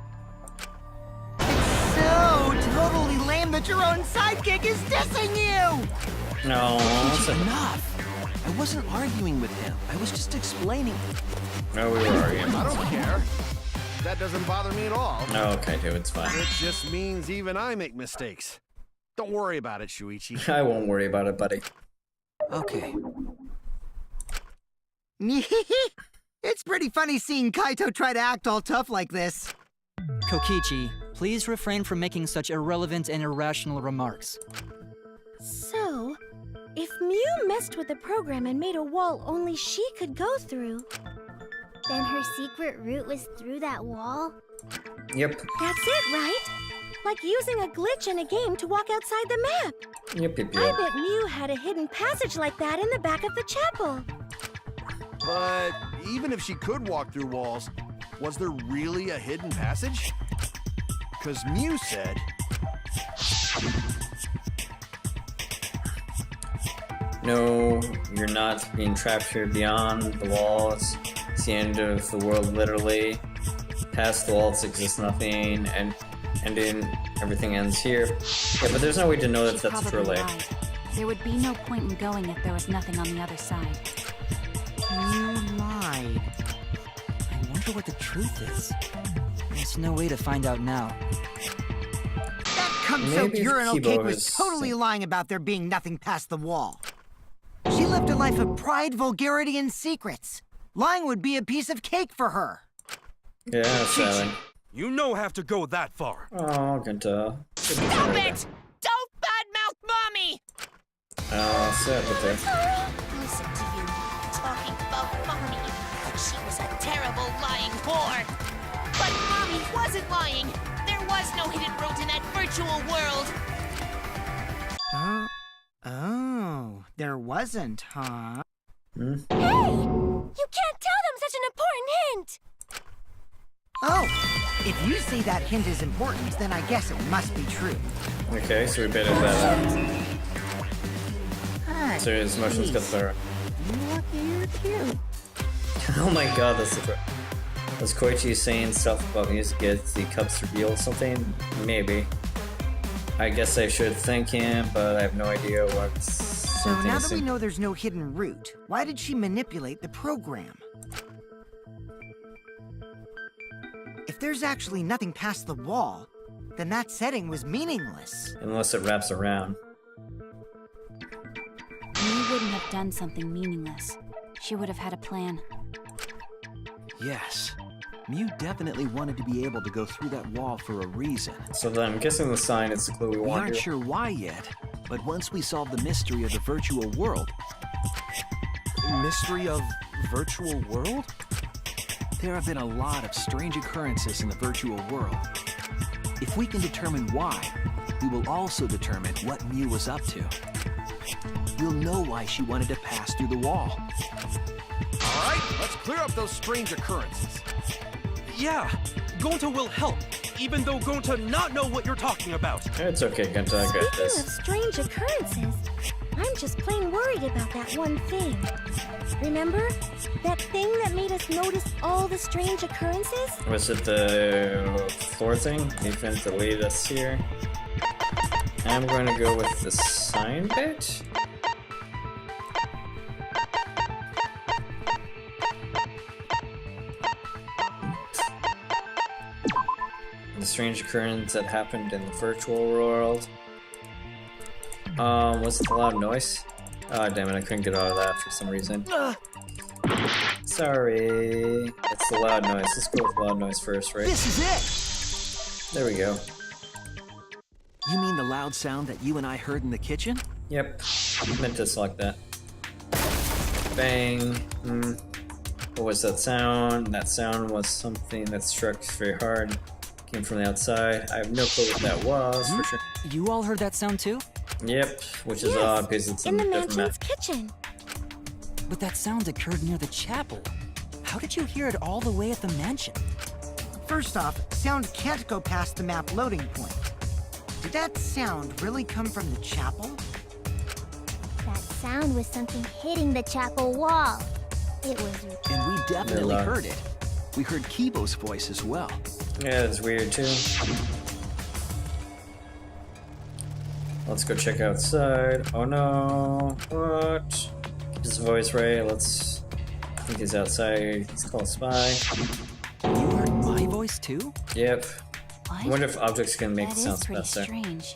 It's so totally lame that your own sidekick is dissing you! No. Enough! I wasn't arguing with him. I was just explaining. No, we were arguing. I don't care. That doesn't bother me at all. No, okay, dude, it's fine. It just means even I make mistakes. Don't worry about it, Shuichi. I won't worry about it, buddy. Okay. It's pretty funny seeing Kaito try to act all tough like this. Kokichi, please refrain from making such irrelevant and irrational remarks. So, if Mew messed with the program and made a wall only she could go through, Then her secret route was through that wall? Yep. that's it, right? Like using a glitch in a game to walk outside the map. Yep. I bet Mew had a hidden passage like that in the back of the chapel. But even if she could walk through walls, was there really a hidden passage? Because Mew said... No, you're not being trapped here beyond the walls. It's the end of the world, literally. Past the walls exists nothing, and then everything ends here. Yeah, but there's no way to know that She's that's probably truly. lied. There would be no point in going if there was nothing on the other side. You lied. I wonder what the truth is. There's no way to find out now. That cum-soaked Maybe urinal Kibo cake was is- totally lying about there being nothing past the wall. She lived a life of pride, vulgarity, and secrets. Lying would be a piece of cake for her. Yeah, sadly. You don't have to go that far. Oh, Genta. Stop it! Don't badmouth Mommy! Oh, sad, but there. Listen to you, talking about Mommy. She was a terrible lying whore. But Mommy wasn't lying. There was no hidden road in that virtual world. Oh, there wasn't, huh? Hey! You can't tell them such an important hint! Oh, if you say that hint is important, then I guess it must be true. Okay, so we better that Hi, out. So his emotions got better. you're cute. Oh my god, that's the. Was Koichi saying stuff about music as the cups reveal something? Maybe. I guess I should thank him, but I have no idea what. So now that we know there's no hidden route, why did she manipulate the program? If there's actually nothing past the wall, then that setting was meaningless. Unless it wraps around. Mew wouldn't have done something meaningless. She would have had a plan. Yes. Mew definitely wanted to be able to go through that wall for a reason. So then I'm guessing the sign is the clue we We want aren't here. sure why yet, but once we solve the mystery of the virtual world... Mystery of virtual world? There have been a lot of strange occurrences in the virtual world. If we can determine why, we will also determine what Mew was up to. We'll know why she wanted to pass through the wall. All right, let's clear up those strange occurrences. Yeah, Gonta will help, even though Gonta not know what you're talking about. It's okay, Genta, I got Speaking of this. strange occurrences, I'm just plain worried about that one thing. Remember? That thing that made us notice all the strange occurrences? Was it the floor thing? You can delete us here. I'm going to go with the sign bit. The strange occurrence that happened in the virtual world. Was it the loud noise? Oh, damn it, I couldn't get out of that for some reason. Sorry. It's the loud noise. Let's go with loud noise first, right? This is it! There we go. You mean the loud sound that you and I heard in the kitchen? Yep. Meant to select that. Bang. What was that sound? That sound was something that struck very hard. Came from the outside. I have no clue what that was, for sure. You all heard that sound too? Yep, which is odd because it's in the different mansion's map. kitchen. But that sound occurred near the chapel. How did you hear it all the way at the mansion? First off, sound can't go past the map loading point. Did that sound really come from the chapel? That sound was something hitting the chapel wall. It was. And we definitely loud. heard it. We heard Kibo's voice as well. Yeah, it's weird too. Let's go check outside. Oh no, what? Keep his voice right. Let's. I think he's outside. He's close by. You heard my voice too? Yep. What? I wonder if objects can make That sounds is pretty faster. strange.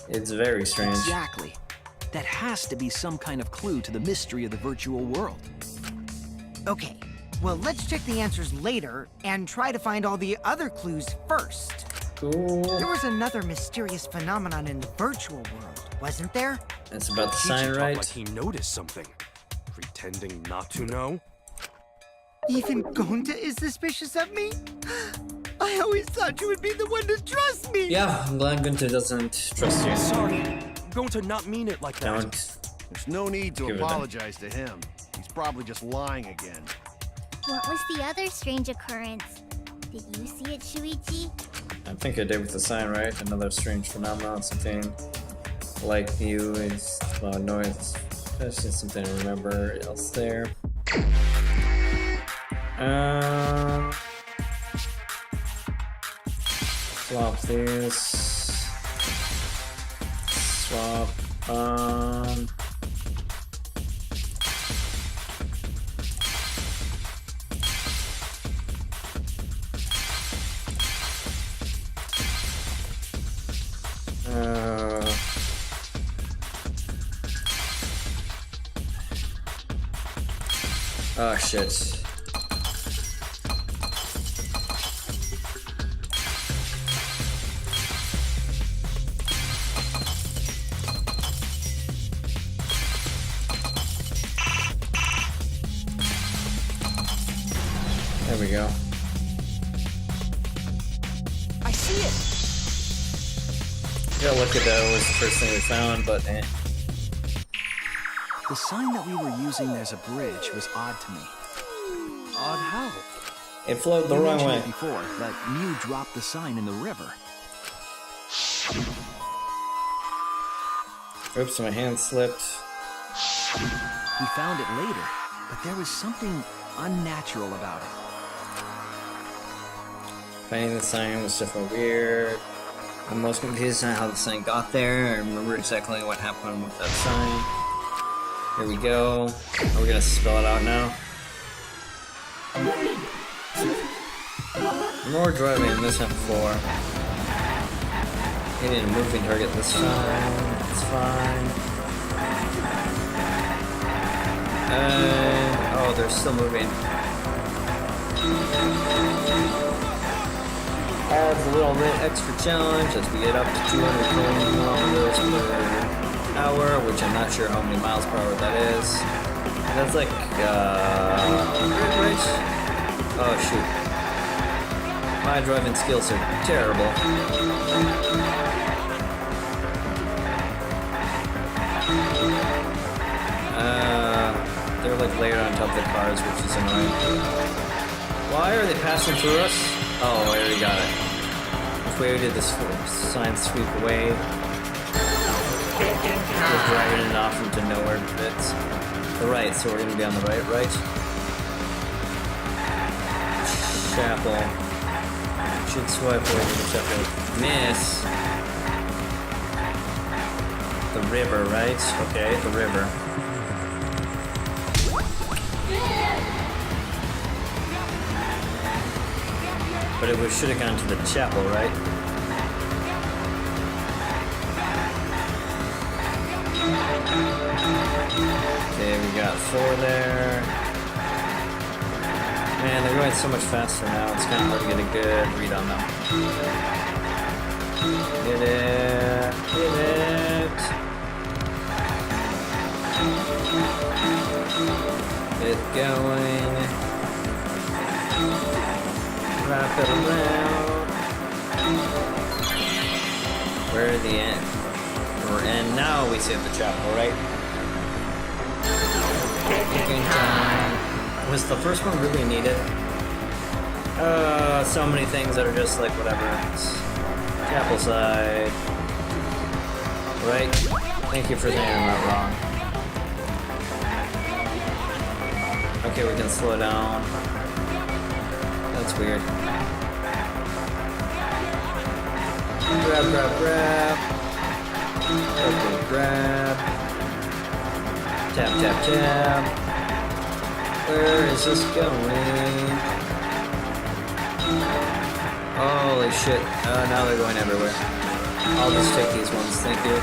It's very strange. Exactly. That has to be some kind of clue to the mystery of the virtual world. Okay, well, let's check the answers later and try to find all the other clues first. Cool. There was another mysterious phenomenon in the virtual world, wasn't there? It's about the He sign, talked right? like he noticed something. Pretending not to know? Even Gonta is suspicious of me? I always thought you would be the one to trust me! Yeah, I'm glad Gunther doesn't trust you. Sorry, I'm going to not mean it like that. Don't. There's no need to Give it that. apologize to him. He's probably just lying again. What was the other strange occurrence? Did you see it, Shuichi? I think I did with the sign, right? Another strange phenomenon, something like you is noise. That's just something I remember else there. Swap this. Swap. Oh shit. There we go. I see it! Yeah, look at that. It was the first thing we found, but eh. The sign that we were using as a bridge was odd to me. Odd how? It flowed the You wrong mentioned way. it before that Mew dropped the sign in the river. Oops, my hand slipped. We found it later, but there was something unnatural about it. Finding the sign was definitely weird. I'm most confused on how the sign got there. I remember exactly what happened with that sign. Here we go. Are we gonna spell it out now? More driving than this time before. Hitting a moving target this time. It's fine. Oh, they're still moving. Adds a little bit extra challenge as we get up to 200 kilometers per hour, which I'm not sure how many miles per hour that is. That's like, right? Oh shoot. My driving skills are terrible. They're like layered on top of the cars, which is annoying. Why are they passing through us? Oh, I already got it. Which way did this sign sweep away? We're driving it off into nowhere. It's the right, so we're gonna be on the right? Chapel. Should swipe away from the chapel. Miss. The river, right? Okay, the river. But it should have gone to the chapel, right? Okay, we got 4 there. Man, they're going so much faster now. It's kind of hard to get a good read on them. Hit it. Hit it. Get going. Wrap it around. Where are the end? And now we save the chapel, right? Was the first one really needed? So many things that are just like whatever. It's chapel side. Right? Thank you for saying I'm not wrong. Okay, we can slow down. That's weird. Grab, grab, grab. Grab, grab. Tap, tap, tap. Where is this going? Holy shit. Now they're going everywhere. I'll just take these ones, thank you.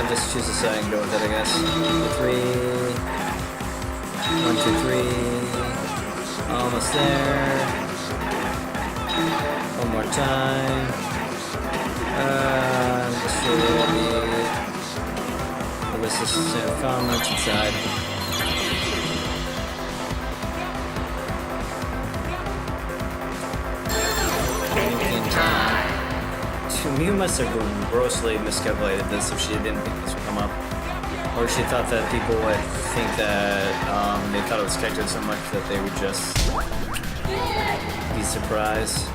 Just choose a side and go with it, I guess. 3. 1, 2, 3. Almost there. One more time. Just really the resistance comments inside. Mew must have grossly miscalculated this if she didn't think this would come up. Or she thought that people would think that they thought it was connected so much that they would just be surprised.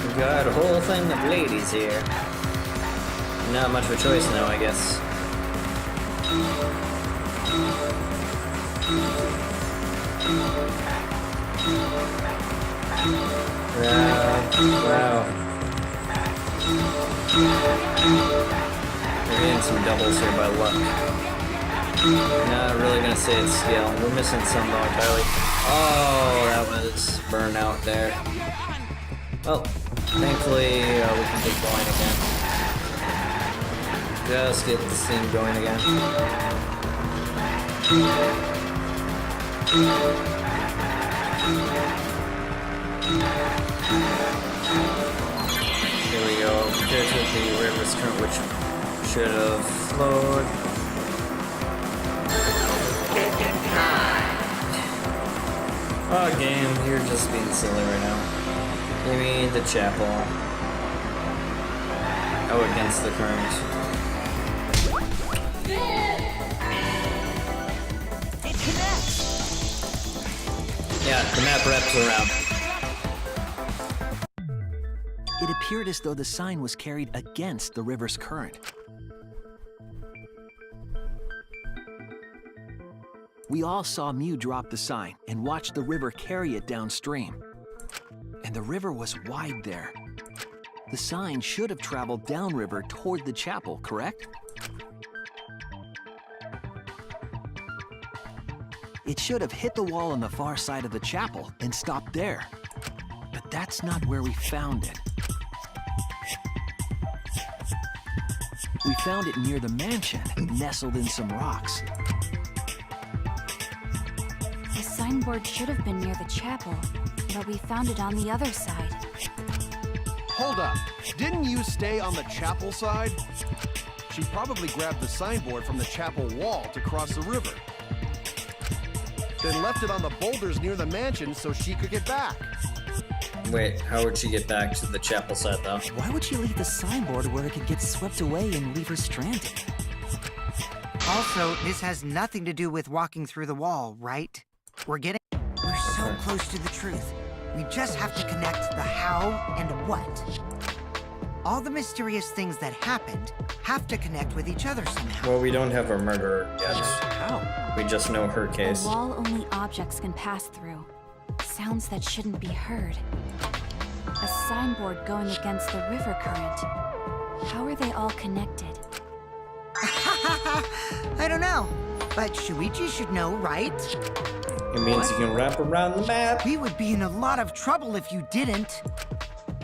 We got a whole thing of ladies here. Not much of a choice now, I guess. Wow. We're getting some doubles here by luck. Not really gonna say it's skill. We're missing some though entirely. Oh, that was burnout there. Well, thankfully we can get going again. Just get the scene going again. Here we go. Compared to the river's current, which should have flowed. Oh, game, you're just being silly right now. You mean the chapel? Oh, against the current. It connects! Yeah, the map wraps around. It appeared as though the sign was carried against the river's current. We all saw Mew drop the sign and watched the river carry it downstream. And the river was wide there. The sign should have traveled downriver toward the chapel, correct? It should have hit the wall on the far side of the chapel and stopped there. But that's not where we found it. We found it near the mansion, nestled in some rocks. The signboard should have been near the chapel, but we found it on the other side. Hold up. Didn't you stay on the chapel side? She probably grabbed the signboard from the chapel wall to cross the river. Then left it on the boulders near the mansion so she could get back. Wait, how would she get back to the chapel side though? Why would she leave the signboard where it could get swept away and leave her stranded? Also, this has nothing to do with walking through the wall, right? We're so close to the truth. We just have to connect the how and what. All the mysterious things that happened have to connect with each other somehow. Well, we don't have her murderer yet. How? We just know her case. A wall only objects can pass through. Sounds that shouldn't be heard. A signboard going against the river current. How are they all connected? I don't know, but Shuichi should know, right? It means you can wrap around the map. We would be in a lot of trouble if you didn't.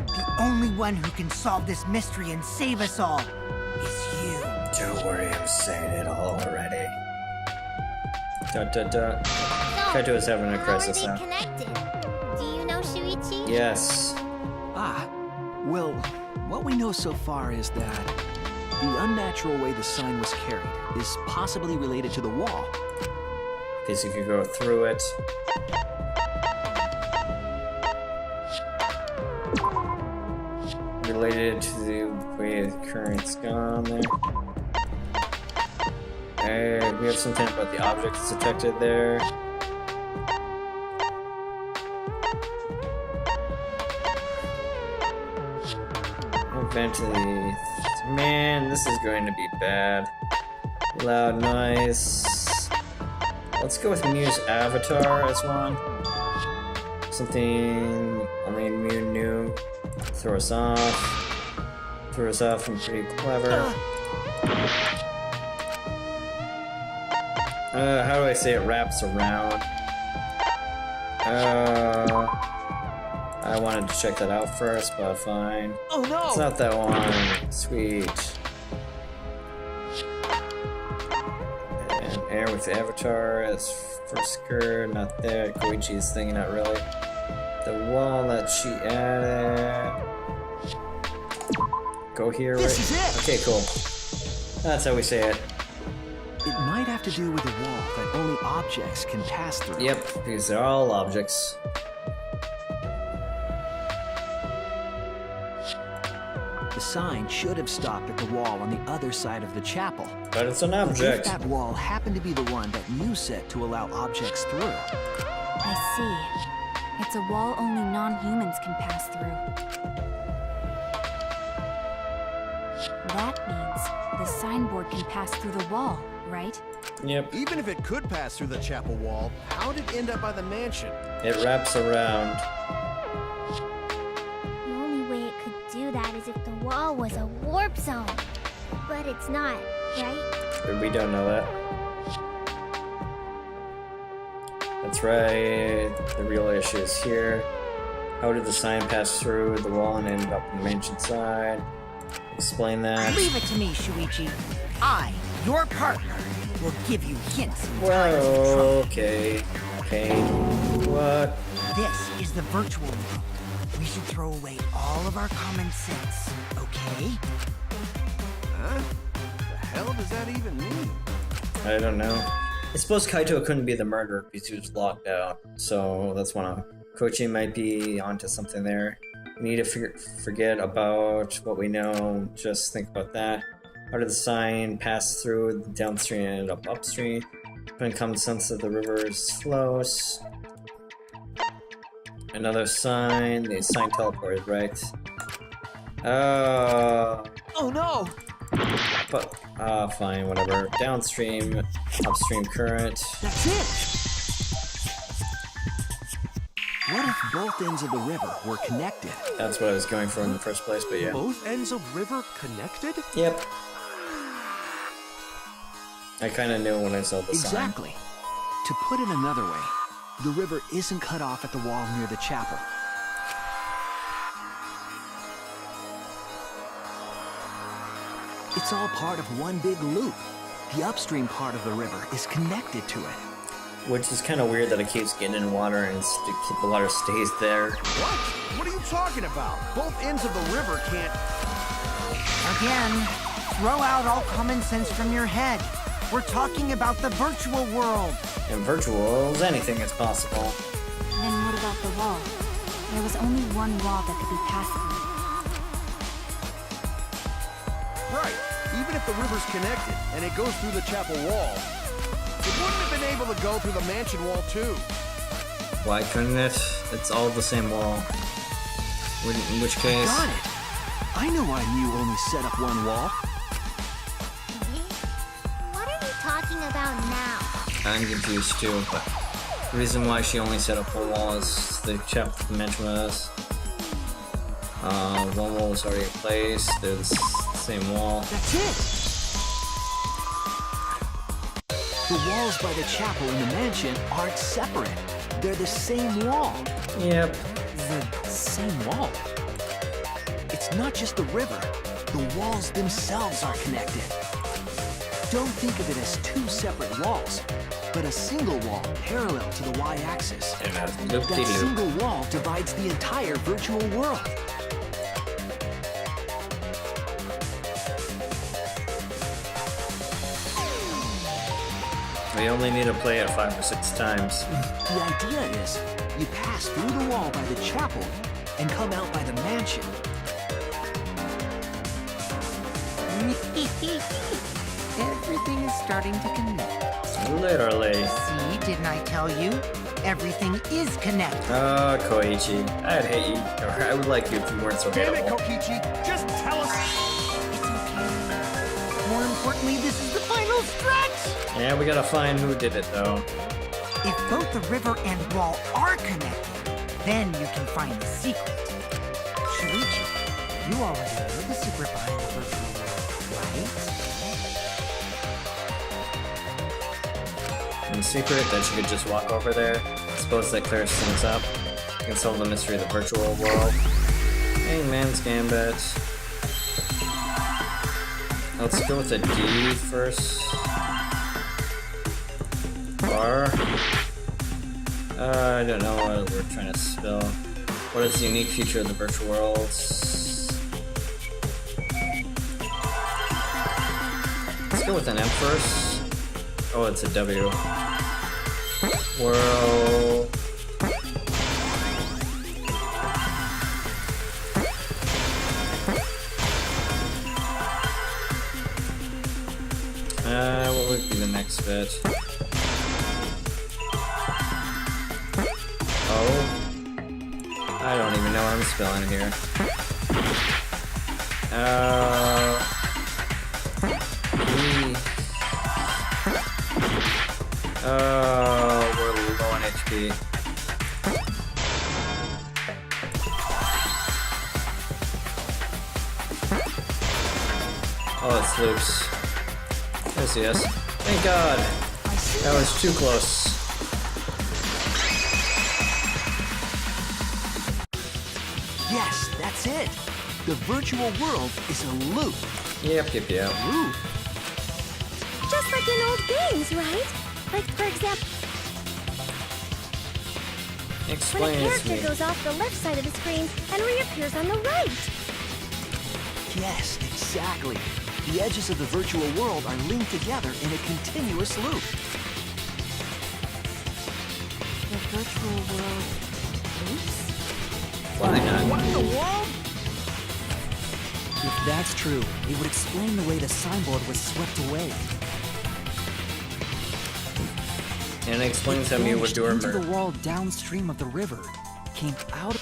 The only one who can solve this mystery and save us all is you. Don't worry, I'm saying it all already. Kaito is having a crisis How now. are they connected? Do you know Shuichi? Yes. Well, what we know so far is that the unnatural way the sign was carried is possibly related to the wall. Because you could go through it. related to the way the current's gone there. Alright, we have something about the objects detected there. Eventually, man, this is going to be bad. Loud noise. Let's go with Mew's avatar as one. Something only Mew knew. Throw us off. Throw us off and pretty clever. How do I say it wraps around? I wanted to check that out first, but fine. Oh no! It's not that one. Sweet. And air with the avatar as Frisker, not there. Koichi's thing, not really. The wall that she added. Go here, right? This is it! Okay, cool. That's how we say it. It might have to do with a wall that only objects can pass through. Yep, because they're all objects. The sign should have stopped at the wall on the other side of the chapel. But it's an But object. if that wall happened to be the one that you set to allow objects through, I see. It's a wall only non-humans can pass through. That means the signboard can pass through the wall, right? Yep, Even if it could pass through the chapel wall, how did it end up by the mansion? it wraps around. The only way it could do that is if the wall was a warp zone. But it's not, right? But we don't know that. That's right. The real issue is here. How did the sign pass through the wall and end up on the mansion side? Explain that. Leave it to me, Shuichi. I, your partner, will give you hints in times of Well, trouble. okay. Pain. What? This is the virtual world. We should throw away all of our common sense, okay? Huh? The hell does that even mean? I don't know. I suppose Kaito couldn't be the murderer because he was locked out. So that's one of Koichi might be onto something there. We need to forget about what we know. Just think about that. How did the sign pass through the downstream and end up upstream? When common sense of the river's flows. Another sign. The sign teleported, right? oh no! But fine, whatever. Downstream, upstream current. That's it! What if both ends of the river were connected? That's what I was going for in the first place, but yeah. Both ends of river connected? Yep. I kind of knew when I saw the sign. Exactly. To put it another way, the river isn't cut off at the wall near the chapel. It's all part of one big loop. The upstream part of the river is connected to it. Which is kind of weird that it keeps getting in water and the water stays there. What? What are you talking about? Both ends of the river can't... Again, throw out all common sense from your head. We're talking about the virtual world. In virtual worlds, anything is possible. Then what about the wall? There was only one wall that could be passed through. Right. Even if the river's connected and it goes through the chapel wall, it wouldn't have been able to go through the mansion wall too. Why couldn't it? It's all the same wall. In which case... Got it! I know why Mew only set up one wall. What are you talking about now? I'm confused too, but the reason why she only set up one wall is the chapter mentioned us. One wall was already in place. They're the same wall. That's it! The walls by the chapel and the mansion aren't separate. They're the same wall. Yep. The same wall? It's not just the river. The walls themselves are connected. Don't think of it as two separate walls, but a single wall parallel to the y-axis. And that's That loop-de-loop. single wall divides the entire virtual world. We only need to play it 5 or 6 times. The idea is, you pass through the wall by the chapel and come out by the mansion. Everything is starting to connect. Literally. See, didn't I tell you? Everything is connected. Oh, Koichi. I'd hate you, or I would like you if you weren't so Damn it, hateable. Kokichi! Just tell us! It's okay. More importantly, this is the final stretch! Yeah, we gotta find who did it, though. If both the river and wall are connected, then you can find the secret. Shuichi, you already know the secret behind the virtual world, right? And the secret that you could just walk over there. Suppose that clears things up. You can solve the mystery of the virtual world. Hangman's Gambit. Let's go with a D first. R. I don't know what we're trying to spell. What is the unique feature of the virtual worlds? Let's go with an M first. Oh, it's a W. World. What would be the next bit? Oh. I don't even know what I'm spelling here. We're low on HP. Oh, it's loops. There's the S. Thank God! That was too close. Yes, that's it. The virtual world is a loop. Yep. Loop? Just like in old games, right? Like, for example, when a Explain it to character me. goes off the left side of the screen and reappears on the right. Yes, exactly. The edges of the virtual world are linked together in a continuous loop. The virtual world loops? Why not? What in the world? If that's true, it would explain the way the signboard was swept away. And it explains how It you would vanished do into the armor. wall downstream of the river, came out.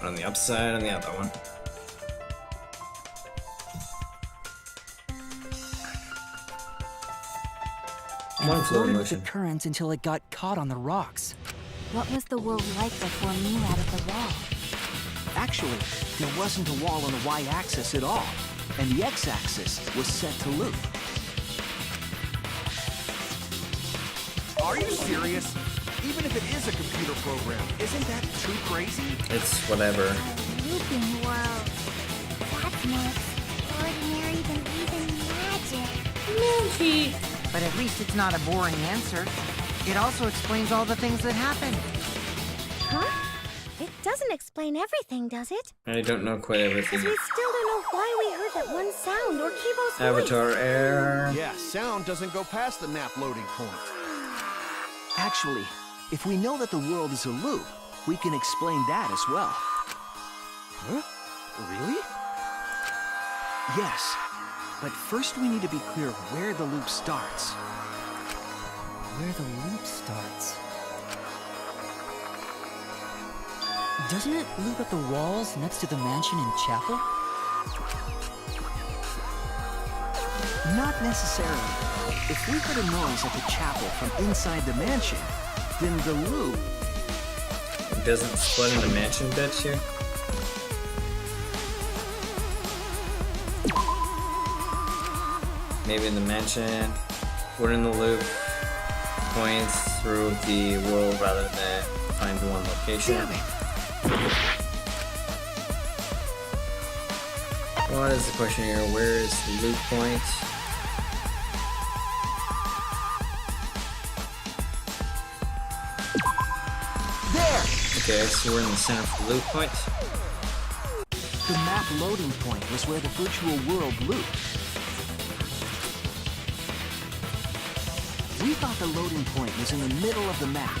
On the upside, on the other one. And One fluid floated with the motion. current until it got caught on the rocks. What was the world like before me out of the wall? Actually, there wasn't a wall on the y-axis at all, and the x-axis was set to loop. Are you serious? Even if it is a computer program, isn't that too crazy? It's whatever. Looping world. That's more extraordinary than even magic. But at least it's not a boring answer. It also explains all the things that happen. Huh? It doesn't explain everything, does it? I don't know quite everything. Because we still don't know why we heard that one sound or Kibo's voice. Avatar Air. Yeah, sound doesn't go past the map loading point. Actually, if we know that the world is a loop, we can explain that as well. Huh? Really? Yes, but first we need to be clear where the loop starts. Where the loop starts. Doesn't it loop at the walls next to the mansion and chapel? Not necessarily. If we heard a noise at the chapel from inside the mansion, then the loop... It doesn't split into mansion bits here. Maybe in the mansion. We're in the loop. Points through the world rather than find one location. What is the question here? Where is the loop point? There! Okay, so we're in the center of the loop point. The map loading point was where the virtual world looped. We thought the loading point was in the middle of the map.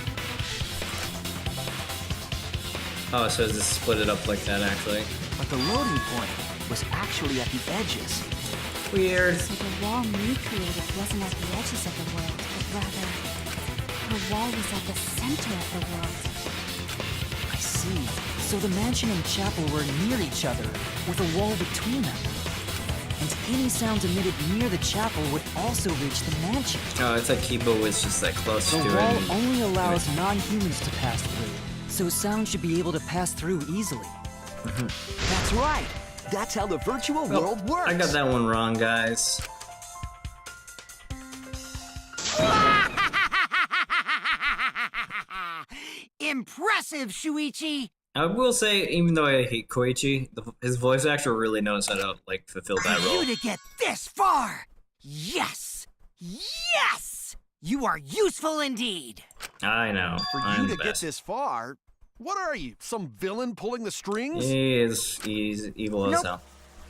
Oh, so it's split it up like that actually. But the loading point was actually at the edges. Weird. So the wall Mew created wasn't at the edges of the world, but rather, her wall was at the center of the world. I see. So the mansion and chapel were near each other, with a wall between them. And any sounds emitted near the chapel would also reach the mansion. Oh, it's like Kibo was just that close The to it. wall and- only allows non-humans to pass through, so sound should be able to pass through easily. That's right. That's how the virtual Oh, world works. I got that one wrong, guys. Impressive, Shuichi! I will say, even though I hate Koichi, his voice actor really knows how to like fulfill that For role. you to get this far! Yes! Yes! You are useful indeed! I know. For I'm you the to get best. this far, what are you? Some villain pulling the strings? He's evil as Nope. hell.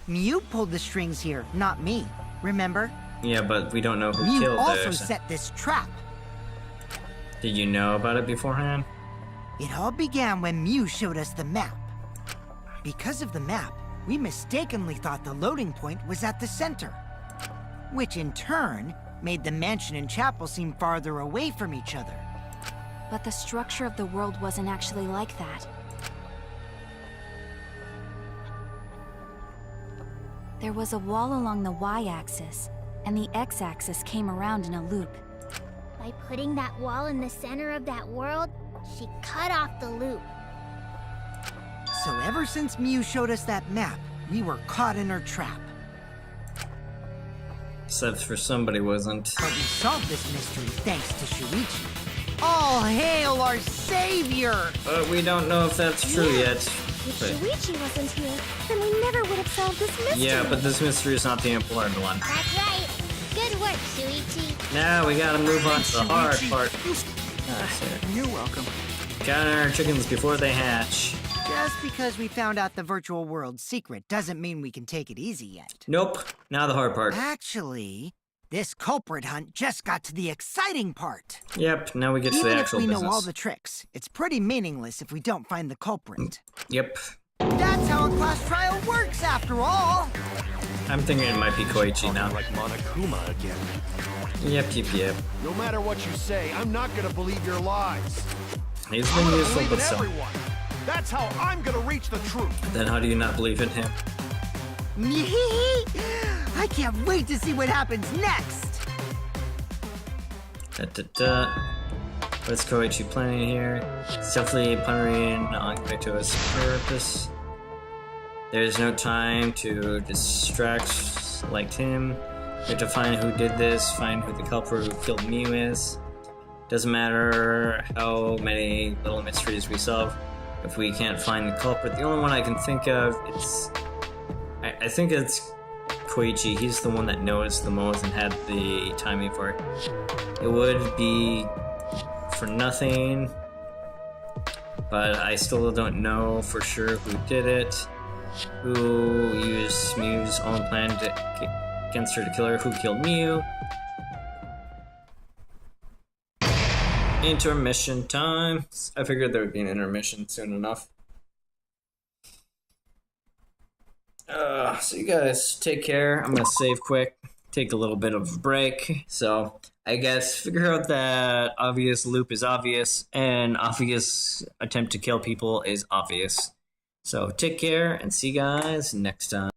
Mew pulled the strings here, not me. Remember? Yeah, but we don't know who Mew killed also her. set this trap. Did you know about it beforehand? It all began when Mew showed us the map. Because of the map, we mistakenly thought the loading point was at the center. Which in turn made the mansion and chapel seem farther away from each other. But the structure of the world wasn't actually like that. There was a wall along the y-axis, and the x-axis came around in a loop. By putting that wall in the center of that world, she cut off the loop. So ever since Mew showed us that map, we were caught in her trap. Except for somebody wasn't. But we solved this mystery thanks to Shuichi. All hail our savior! But we don't know if that's true yet. If But- Shuichi wasn't here, then we never would have solved this mystery. yeah, but this mystery is not the important one. That's right. Good work, Shuichi. Now we gotta move on to the hard part. You're welcome. Count our chickens before they hatch. Just because we found out the virtual world's secret doesn't mean we can take it easy yet. Nope. Now the hard part. Actually, this culprit hunt just got to the exciting part. Yep. Now we get to Even the if actual we business. know all the tricks, it's pretty meaningless if we don't find the culprit. Yep. That's how a class trial works, after all! I'm thinking it might be Koichi now. Like Monokuma again. Yep. No matter what you say, I'm not gonna believe your lies. He's I'm been gonna useful, believe in but so. everyone. That's how I'm gonna reach the truth. Then how do you not believe in him? I can't wait to see what happens next! What's Koichi planning here? It's definitely pondering on Kaito's purpose. There's no time to distract like him. We have to find who did this, find who the culprit who killed Mew is. Doesn't matter how many little mysteries we solve. If we can't find the culprit, the only one I can think of, I think it's Koichi. He's the one that noticed the most and had the timing for it. It would be for nothing, but I still don't know for sure who did it, who used Mew's own plan against her to kill her, who killed Mew. Intermission time. I figured there would be an intermission soon enough. So you guys take care. I'm gonna save quick, take a little bit of a break. So I guess figure out that obvious loop is obvious and obvious attempt to kill people is obvious. So take care and see you guys next time.